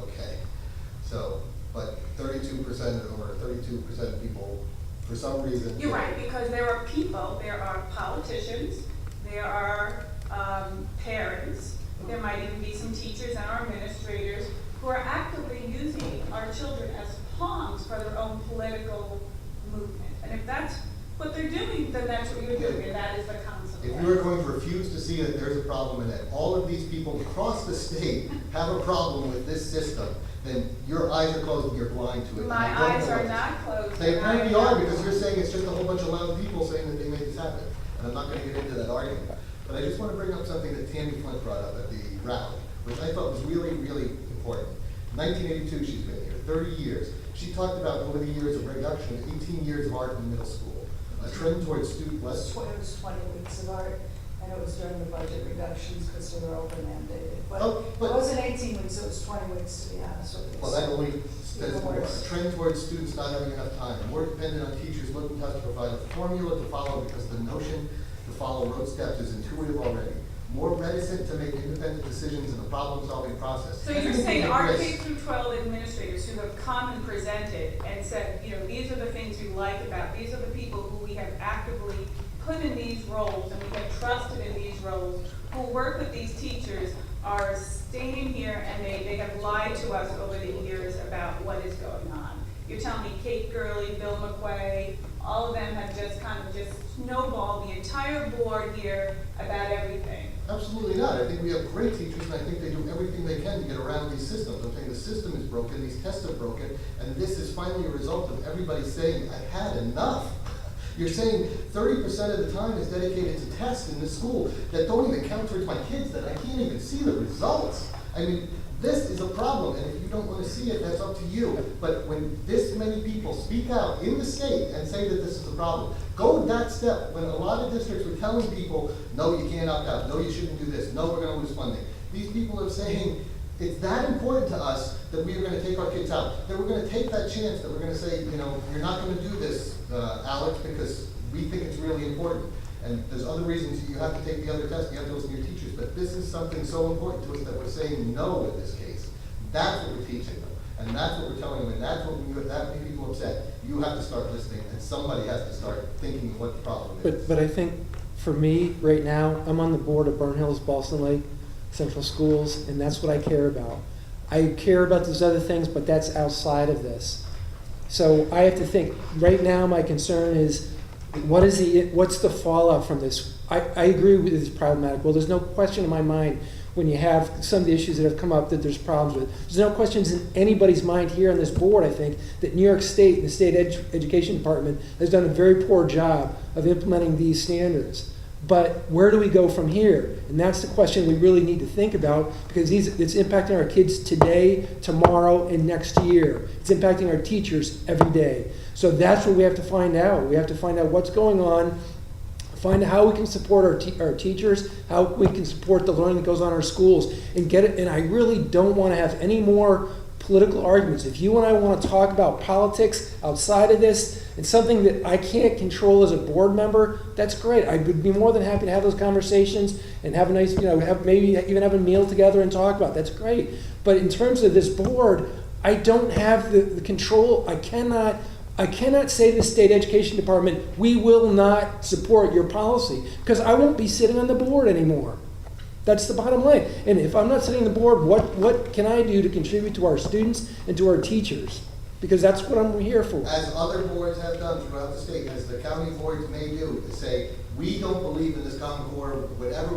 Okay, so, but 32% or 32% of people, for some reason. You're right, because there are people, there are politicians, there are parents, there might even be some teachers and our administrators who are actively using our children as pawns for their own political movement. And if that's what they're doing, then that's what you're doing, and that is the consequence. If you are going to refuse to see that there's a problem and that all of these people across the state have a problem with this system, then your eyes are closed and you're blind to it. My And I don't eyes know are what- not closed. They and I apparently am are, not because you're blind. saying it's just a whole bunch of loud people saying that they made this happen. And I'm not gonna get into that argument. But I just wanna bring up something that Tammy Flint brought up at the rally, which I thought was really, really important. 1982, she's been here, 30 years. She talked about over the years of reduction of 18 years of art in middle school, a trend towards student less. It was 20 weeks of art, and it was during the budget reductions because they were open mandated. But Oh, it but- wasn't 18 weeks, it was 20 weeks, to be honest with you. Well, that only says Even more. worse. A trend towards students not having enough time, more dependent on teachers looking to us to provide a formula to follow because the notion to follow road steps is intuitive already. More reticent to make independent decisions in the problem-solving process. So you're saying our K through 12 administrators who have come and presented and said, these are the things we like about, these are the people who we have actively put in these roles and we have trusted in these roles, who work with these teachers, are staying here and they have lied to us over the years about what is going on. You're telling me Kate Gurley, Bill McQuay, all of them have just kind of just snowballed the entire board here about everything. Absolutely not. I think we have great teachers, and I think they do everything they can to get around these systems. I'm saying the system is broken, these tests are broken, and this is finally a result of everybody saying, I've had enough. You're saying 30% of the time is dedicated to tests in this school that don't even count towards my kids, that I can't even see the results. I mean, this is a problem, and if you don't want to see it, that's up to you. But when this many people speak out in the state and say that this is a problem, go that step when a lot of districts were telling people, no, you can't opt out, no, you shouldn't do this, no, we're going to lose funding. These people are saying, it's that important to us that we are going to take our kids out, that we're going to take that chance, that we're going to say, you're not going to do this, Alex, because we think it's really important. And there's other reasons you have to take the other test, you have to listen to your teachers, but this is something so important to us that we're saying no in this case. That's what we're teaching them, and that's what we're telling them, and that's what when you have that many people upset, you have to start listening, and somebody has to start thinking of what the problem is. But I think for me, right now, I'm on the board of Burn Hills, Boston Lake Central Schools, and that's what I care about. I care about those other things, but that's outside of this. So I have to think, right now my concern is, what's the fallout from this? I agree with it's problematic. Well, there's no question in my mind when you have some of the issues that have come up that there's problems with. There's no questions in anybody's mind here on this board, I think, that New York State and the State Education Department has done a very poor job of implementing these standards. But where do we go from here? And that's the question we really need to think about, because it's impacting our kids today, tomorrow, and next year. It's impacting our teachers every day. So that's what we have to find out. We have to find out what's going on, find out how we can support our teachers, how we can support the learning that goes on in our schools, and get it. And I really don't want to have any more political arguments. If you and I want to talk about politics outside of this, and something that I can't control as a board member, that's great. I would be more than happy to have those conversations and have a nice, maybe even have a meal together and talk about it. That's great. But in terms of this board, I don't have the control. I cannot I cannot say to the state education department, we will not support your policy, because I won't be sitting on the board anymore. That's the bottom line. And if I'm not sitting on the board, what can I do to contribute to our students and to our teachers? Because that's what I'm here for. As other boards have done throughout the state, as the county boards may do, to say, we don't believe in this Common Core, whatever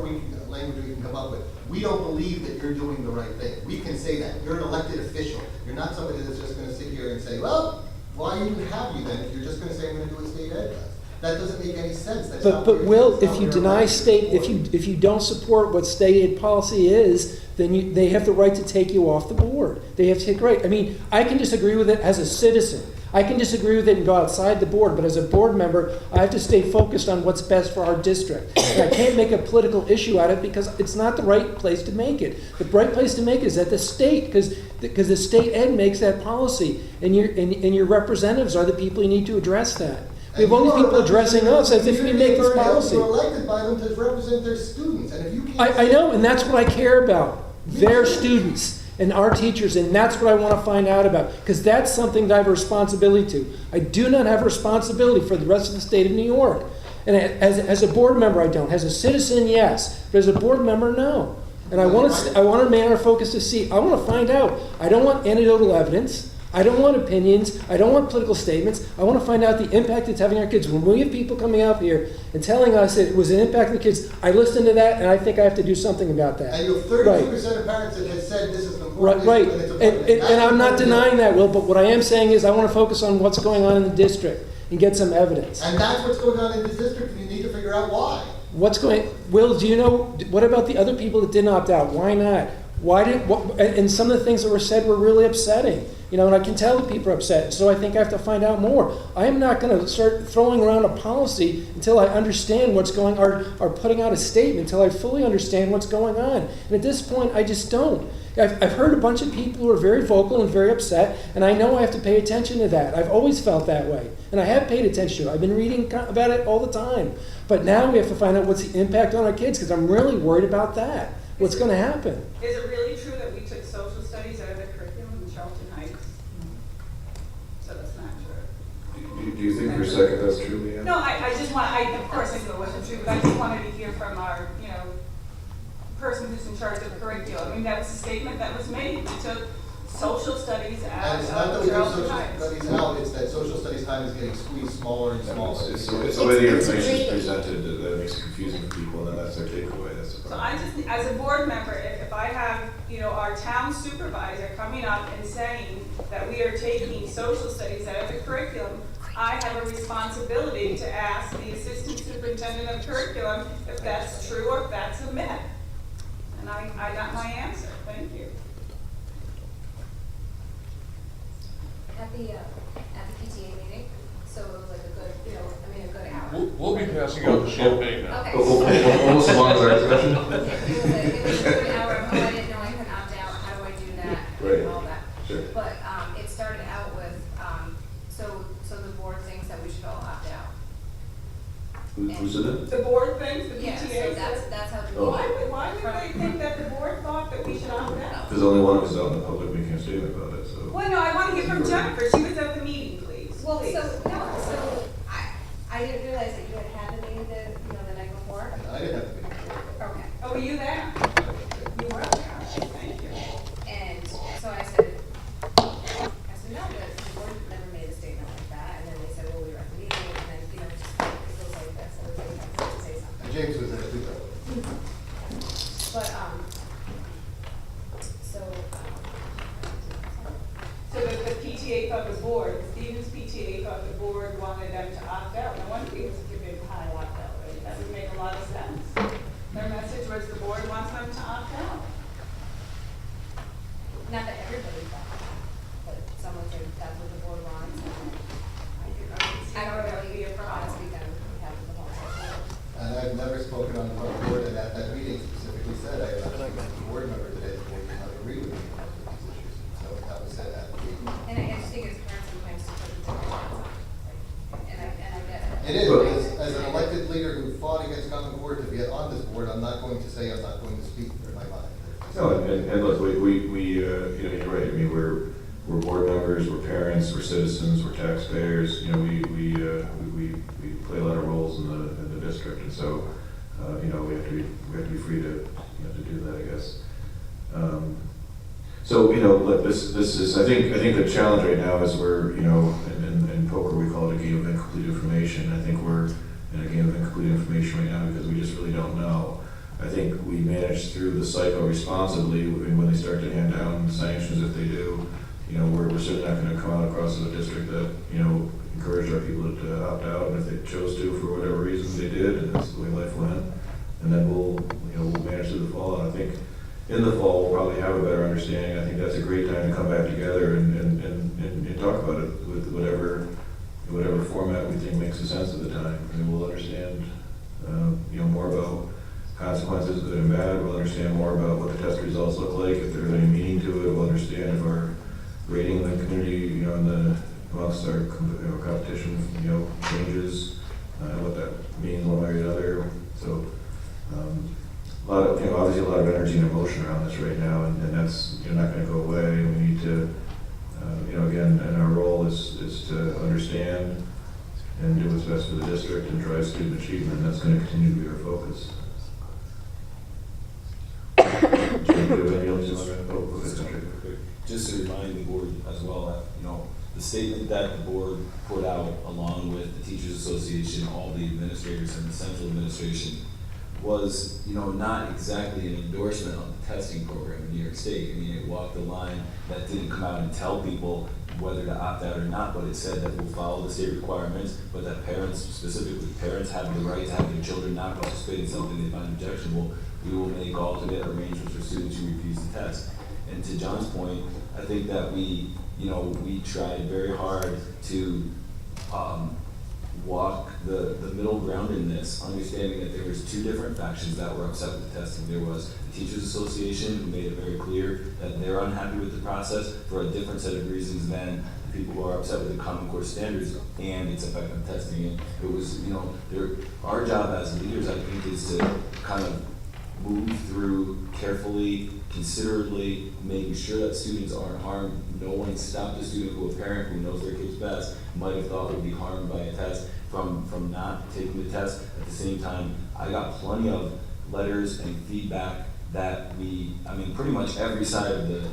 language we can come up with, we don't believe that you're doing the right thing. We can say that. You're an elected official. You're not somebody that's just gonna sit here and say, well, why even have you then if you're just gonna say I'm gonna do what state ed does? That doesn't make any sense. That's not But what Will, that's not if you what deny you're state, elected for. if you don't support what state aid policy is, then they have the right to take you off the board. They have to take right. I mean, I can disagree with it as a citizen. I can disagree with it and go outside the board, but as a board member, I have to stay focused on what's best for our district. And I can't make a political issue out of it because it's not the right place to make it. The right place to make it is at the state, because the state ed makes that policy, and your representatives are the people you need to address that. We have all these people addressing us as if we make this policy. You're elected by them to represent their students, and if you can't. I know, and that's what I care about. Their students and our teachers, and that's what I want to find out about, because that's something that I have a responsibility to. I do not have a responsibility for the rest of the state of New York. And as a board member, I don't. As a citizen, yes. But as a board member, no. And I want to man our focus to see. I want to find out. I don't want anecdotal evidence. I don't want opinions. I don't want political statements. I want to find out the impact it's having on our kids. When we have people coming up here and telling us that it was an impact on the kids, I listen to that, and I think I have to do something about that. And you have 32% of parents that have said this is an important Right. issue, and it's important. And I'm not denying that, Will, but what I am saying is I want to focus on what's going on in the district and get some evidence. And that's what's going on in this district, and you need to figure out why. Will, do you know, what about the other people that didn't opt out? Why not? And some of the things that were said were really upsetting. You know, and I can tell that people are upset, so I think I have to find out more. I am not going to start throwing around a policy until I understand what's going on, or putting out a statement until I fully understand what's going on. And at this point, I just don't. I've heard a bunch of people who are very vocal and very upset, and I know I have to pay attention to that. I've always felt that way, and I have paid attention to it. I've been reading about it all the time. But now we have to find out what's the impact on our kids, because I'm really worried about that. What's going to happen? Is it really true that we took social studies out of the curriculum in Charlton Heights? So that's not true. Do you think for a second that's true, Leanne? No, I just want, of course I knew it wasn't true, but I just wanted to hear from our, person who's in charge of the curriculum. I mean, that was a statement that was made. We took social studies out And it's not that of we do Charlton social Heights. studies out, it's that social studies time is getting squeezed smaller and smaller. It's the way the information is presented that makes it confusing for people, and then that's their takeaway. That's the So problem. I just, as a board member, if I have, our town supervisor coming up and saying that we are taking social studies out of the curriculum, I have a responsibility to ask the assistant superintendent of curriculum if that's true or if that's a myth. And I got my answer. Thank you. At the PTA meeting, so it was like a good, a good hour. We'll be passing out the champagne now. Okay. Almost as long as our discussion. It was a good hour. Oh, I didn't know I could opt out. How do I do that? Right. And all that. Sure. But it started out with so the board thinks that we should all opt out. Who said that? The board thinks, the Yeah, PTA. so that's how the Oh. Why would they think that the board thought that we should opt out? Because only one of us out in the public making a statement about it, so. Well, no, I want to hear from Jennifer. She was at the meeting, please. Well, Please. so I didn't realize that you had the meeting the night before. I didn't have to be. Okay. Oh, were you there? You were there. Okay, thank you. And so I said no, the board never made a statement like that. And then they said, well, we were at the meeting, and then, just it goes like this, and everybody has to say something. James was in it too, though. But, So the PTA thought the board, Stevens PTA thought the board wanted them to opt out. No wonder he was giving high opt-out rate. That would make a lot of sense. Their message was the board wants them to opt out. not that everybody thought that, but someone said that's what the board wants. I don't really speak on behalf of the whole board. And I've never spoken on the board, and at that meeting specifically said, I have a board member today, the board did not agree with me on these issues. So that was said at the meeting. And I just think it's parents sometimes to put the different hats on. And I get it. It is, as an elected leader who fought against Common Core to be on this board, I'm not going to say I'm not going to speak for my mind. No, and look, we you're right. I mean, we're board members, we're parents, we're citizens, we're taxpayers. You know, we play a lot of roles in the district, and so you know, we have to be free to, you know, to do that, I guess. So, you know, look, this is, I think the challenge right now is we're, you know, in poker we call it a game of incomplete information. I think we're in a game of incomplete information right now because we just really don't know. I think we managed through the cycle responsibly, and when they start to hand down sanctions, if they do, you know, we're certainly not going to come out across a district that, you know, encouraged our people to opt out, and if they chose to for whatever reason they did, and that's the way life went. And then we'll manage through the fall. And I think in the fall we'll probably have a better understanding. I think that's a great time to come back together and talk about it with whatever format we think makes sense at the time. And we'll understand, you know, more about consequences, good and bad. We'll understand more about what the test results look like, if there's any meaning to it. We'll understand if our rating in the community, you know, amongst our competition, you know, changes, what that means one way or the other. So, a lot of, you know, obviously a lot of energy and emotion around this right now, and that's, you know, not going to go away. We need to, you know, again, and our role is to understand and do what's best for the district and drive student achievement. And that's going to continue to be our focus. Just to remind the board as well that, you know, the statement that the board put out along with the Teachers Association, all the administrators and the central administration was, you know, not exactly an endorsement of the testing program in New York State. I mean, it walked a line that didn't come out and tell people whether to opt out or not, but it said that we'll follow the state requirements, but that parents, specifically parents, have the right to have their children not participate in something they find objectionable. We will make alternate arrangements for students who refuse the test. And to John's point, I think that we tried very hard to walk the middle ground in this, understanding that there was two different factions that were upset with the testing. There was the Teachers Association, who made it very clear that they're unhappy with the process for a different set of reasons than the people who are upset with the Common Core standards and its effect on testing. And it was, you know, our job as leaders, I think, is to kind of move through carefully, considerately, making sure that students aren't harmed. No one stopped a student who, a parent who knows their kids best, might have thought would be harmed by a test from not taking the test. At the same time, I got plenty of letters and feedback that pretty much every side of the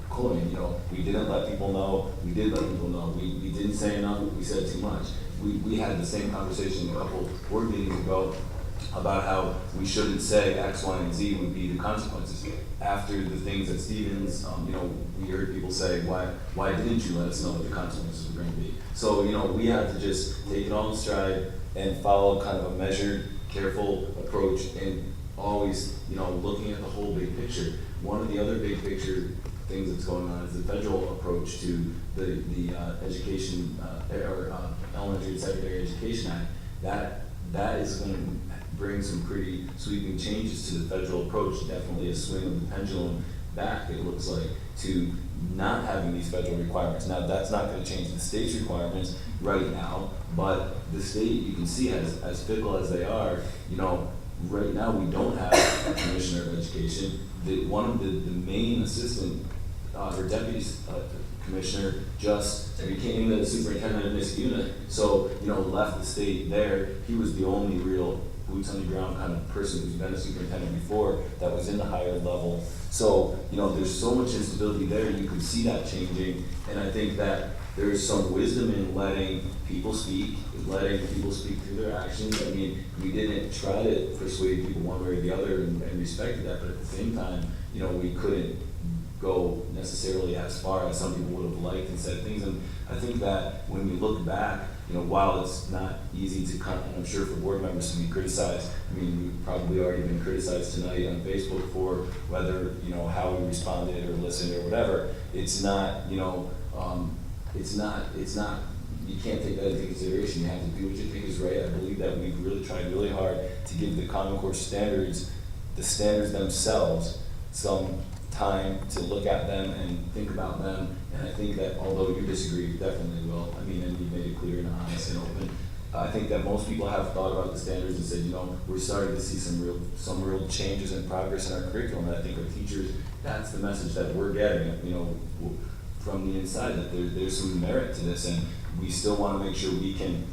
coin, you know, we didn't let people know, we did let people know, we didn't say enough, we said too much. We had the same conversation a couple board meetings ago about how we shouldn't say X, Y, and Z would be the consequences. After the things at Stevens, you know, we heard people say, why didn't you let us know what the consequences were going to be? So, you know, we had to just take it all in stride and follow kind of a measured, careful approach, and always, you know, looking at the whole big picture. One of the other big picture things that's going on is the federal approach to the education, Elementary and Secondary Education Act. That is going to bring some pretty sweeping changes to the federal approach, definitely a swing of the pendulum back, it looks like, to not having these federal requirements. Now, that's not going to change the state's requirements right now, but the state, you can see, as fickle as they are, you know, right now we don't have a commissioner of education. One of the main assistant or deputy commissioner just became the superintendent of this unit, so, you know, left the state there. He was the only real boots on the ground kind of person who's been a superintendent before that was in the higher level. So, you know, there's so much instability there, you can see that changing, and I think that there's some wisdom in letting people speak through their actions. I mean, we didn't try to persuade people one way or the other and respected that, but at the same time, you know, we couldn't go necessarily as far as some people would have liked and said things. And I think that when we look back, you know, while it's not easy to cut, and I'm sure for board members to be criticized, I mean, we've probably already been criticized tonight on Facebook for whether, you know, how we responded or listened or whatever. It's not, you know, it's not, you can't take that into consideration. You have to do what you think is right. I believe that we've really tried really hard to give the Common Core standards, the standards themselves, some time to look at them and think about them. And I think that although you disagree, you definitely will. I mean, and you made it clear and honest and open. I think that most people have thought about the standards and said, you know, we're starting to see some real changes and progress in our curriculum. And I think our teachers, that's the message that we're getting. You know, from the inside that there's some merit to this, and we still want to make sure we can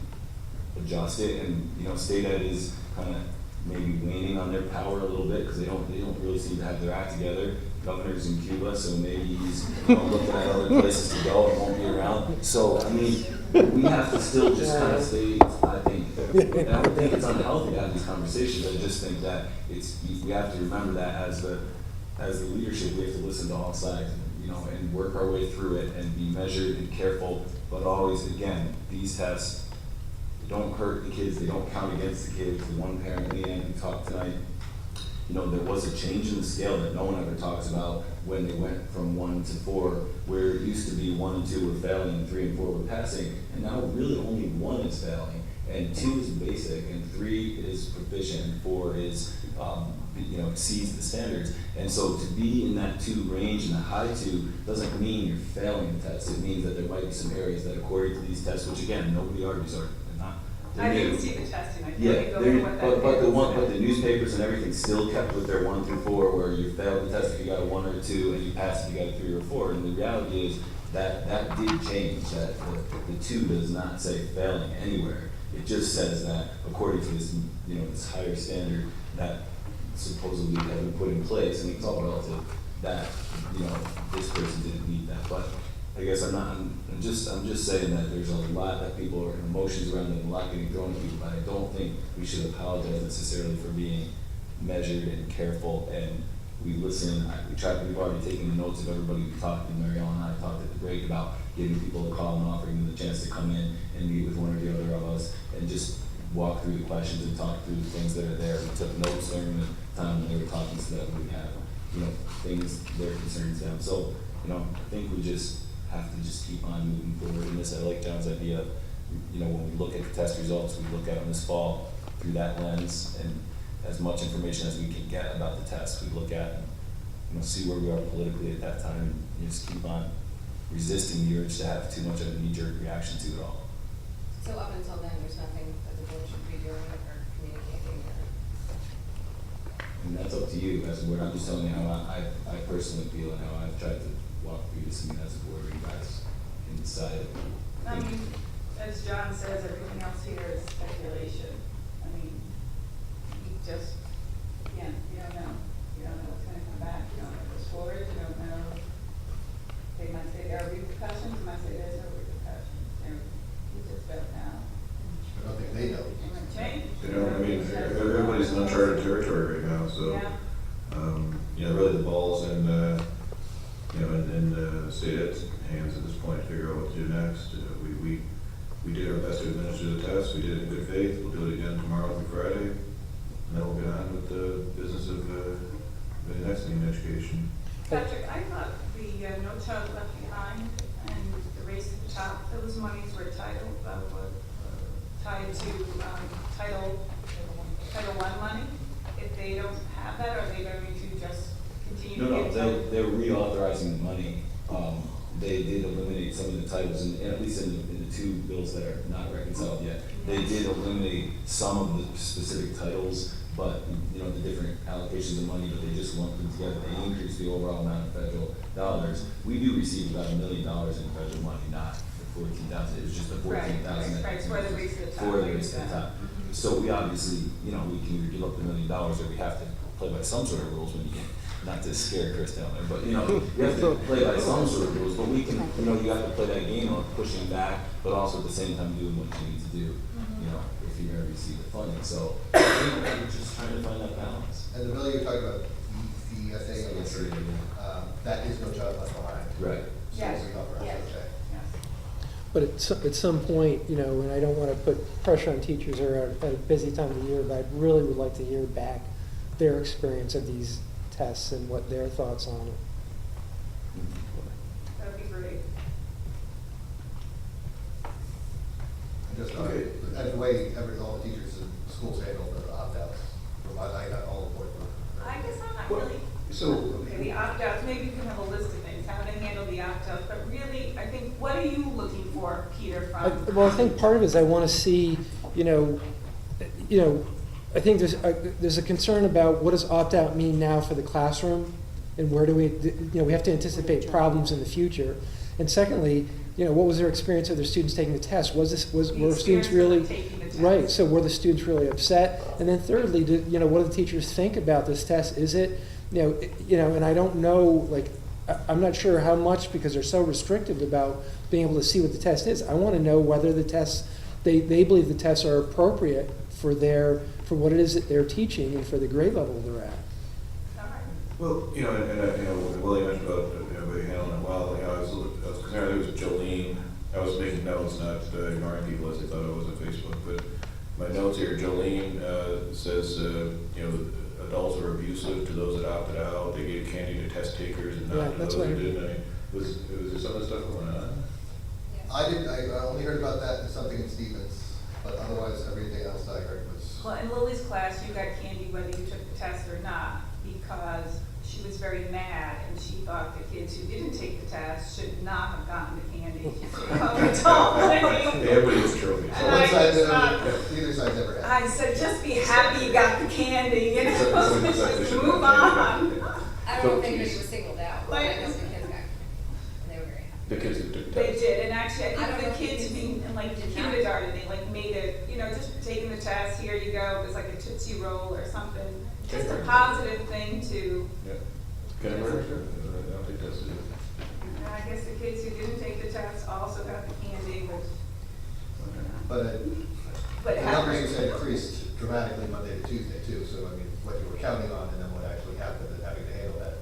adjust it. And state ed is kind of maybe waning on their power a little bit because they don't really seem to have their act together. Governor's in Cuba, so maybe he's looking at other places to go and won't be around. So I mean, we have to still just kind of stay. I don't think it's unhealthy to have these conversations. I just think that we have to remember that as the leadership, we have to listen to all sides, and work our way through it and be measured and careful. But always, again, these tests don't hurt the kids. They don't count against the kids. The one parent, Leanne, who talked tonight, there was a change in the scale that no one ever talks about when they went from 1 to 4, where it used to be 1 and 2 were failing and 3 and 4 were passing, and now really only 1 is failing, and 2 is basic, and 3 is proficient, and 4 is exceeds the standards. And so to be in that 2 range and the high 2 doesn't mean you're failing the test. It means that there might be some areas that, according to these tests, which again nobody argues are not. I didn't see the testing. I Yeah, can't go over what that but the newspapers and everything still kept with their 1 through 4, where you failed the test if you got a 1 or a 2, and you passed if you got a 3 or a 4. And the reality is that did change. That the 2 does not say failing anywhere. It just says that according to this this higher standard that supposedly has been put in place, and it's all relative, that this person didn't meet that. But I guess I'm just saying that there's a lot that people are emotions around it, and a lot getting thrown at people, but I don't think we should apologize necessarily for being measured and careful, and we listen. We've already taken the notes of everybody we talked to. Mary Ellen and I talked at the break about giving people a call and offering them the chance to come in and meet with one or the other of us and just walk through the questions and talk through the things that are there. We took notes during the time when they were talking so that we would have, things, their concerns down. So, I think we just have to just keep on moving forward in this. I like John's idea, when we look at the test results, we look at them this fall through that lens, and as much information as we can get about the test, we look at and, see where we are politically at that time, and just keep on resisting the urge to have too much of a knee-jerk reaction to it all. So up until then, there's nothing that the board should be doing or communicating or? And that's up to you as a board. I'm just telling you how I personally feel and how I've tried to walk through this, and as a board, you guys can decide. I mean, as John says, everything else here is speculation. I mean, you just, you don't know. You don't know what's gonna come back. You don't know what's forward. You don't know. They might say there are repercussions. They might say there's no repercussions. You just don't know. I don't think they know. It might change. Everybody's in uncharted territory right now, so, really the ball's in state ed's hands at this point to figure out what to do next. We did our best to administer the test. We did it in good faith. We'll do it again tomorrow through Friday, and then we'll get on with the business of the next thing in education. Patrick, I thought the No Child Left Behind and the Race to the Top, those monies were tied to Title I money. If they don't have that, are they going to just continue to give them? They're reauthorizing the money. They did eliminate some of the titles, and at least in the 2 bills that are not reconciled yet, they did eliminate some of the specific titles, but the different allocations of money, but they just lumped them together. They increased the overall amount of federal dollars. We do receive about $1 million in federal money, not the 14,000. It was just the 14,000. Right, for the Race to the Top. For the Race to the Top. So we obviously, we can either give up the $1 million, or we have to play by some sort of rules when you get. Not to scare Chris down there, but we have to play by some sort of rules. But we can, you have to play that game of pushing back, but also at the same time doing what you need to do. If you ever receive the funding. So I think we're just trying to find that balance. And the bill you're talking about, the FA, that is No Child Left Behind. Right. Yes. Yes. But at some point, and I don't want to put pressure on teachers or at a busy time of the year, but I really would like to hear back their experience of these tests and what their thoughts on it. That'd be great. Just the way all the teachers in schools handle the opt-outs, I got all the board. I guess I'm not really. Okay, the opt-outs, maybe you can have a list of things, how to handle the opt-outs, but really, I think, what are you looking for, Peter, from? Well, I think part of it is I want to see, I think there's a concern about what does opt-out mean now for the classroom, and where do we have to anticipate problems in the future. And secondly, what was their experience of their students taking the test? Were students experience of really, them taking the test. right, so were the students really upset? And then thirdly, what do the teachers think about this test? Is it, and I don't know, I'm not sure how much, because they're so restrictive about being able to see what the test is. I want to know whether the tests, they believe the tests are appropriate for what it is that they're teaching and for the grade level they're at. Well, when Willie mentioned about everybody handling it well, I was concerned. I think it was Jolene. I was making notes, not ignoring people as they thought it was on Facebook. But my notes here, Jolene says, adults are abusive to those that opted out. They gave candy to test takers and not to those who didn't. Was there some of the stuff going on? I only heard about that in something in Stevens, but otherwise everything else I heard was. Well, in Lily's class, you got candy whether you took the test or not, because she was very mad and she thought the kids who didn't take the test should not have gotten the candy. Everybody was trophies. Neither side's ever had. I said, just be happy you got the candy, just move on. I don't think anybody was singled out, but I know the kids got, and they were very happy. The kids that took the They test. did, and actually, I I don't think know the if kids the in kindergarten, they made it, just taking the test, here you go, it's like a Tootsie Roll or something. Just a positive thing to, Yeah. Can I remember? I don't think that's it. and I guess the kids who didn't take the test also got the candy, which, But but the how- numbers you said increased dramatically Monday to Tuesday too, so I mean, what you were counting on and then what actually happened and having to handle that.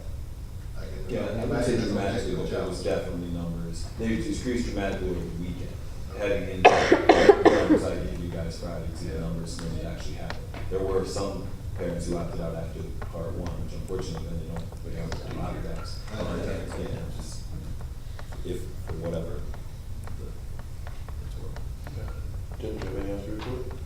Yeah, I would say dramatically, but there was definitely numbers. They decreased dramatically over the weekend, heading into the numbers I gave you guys Friday, to see the numbers when it actually happened. There were some parents who opted out after part one, which unfortunately then they don't do autographs. Just if, for whatever. Jim, do you have anything else to report?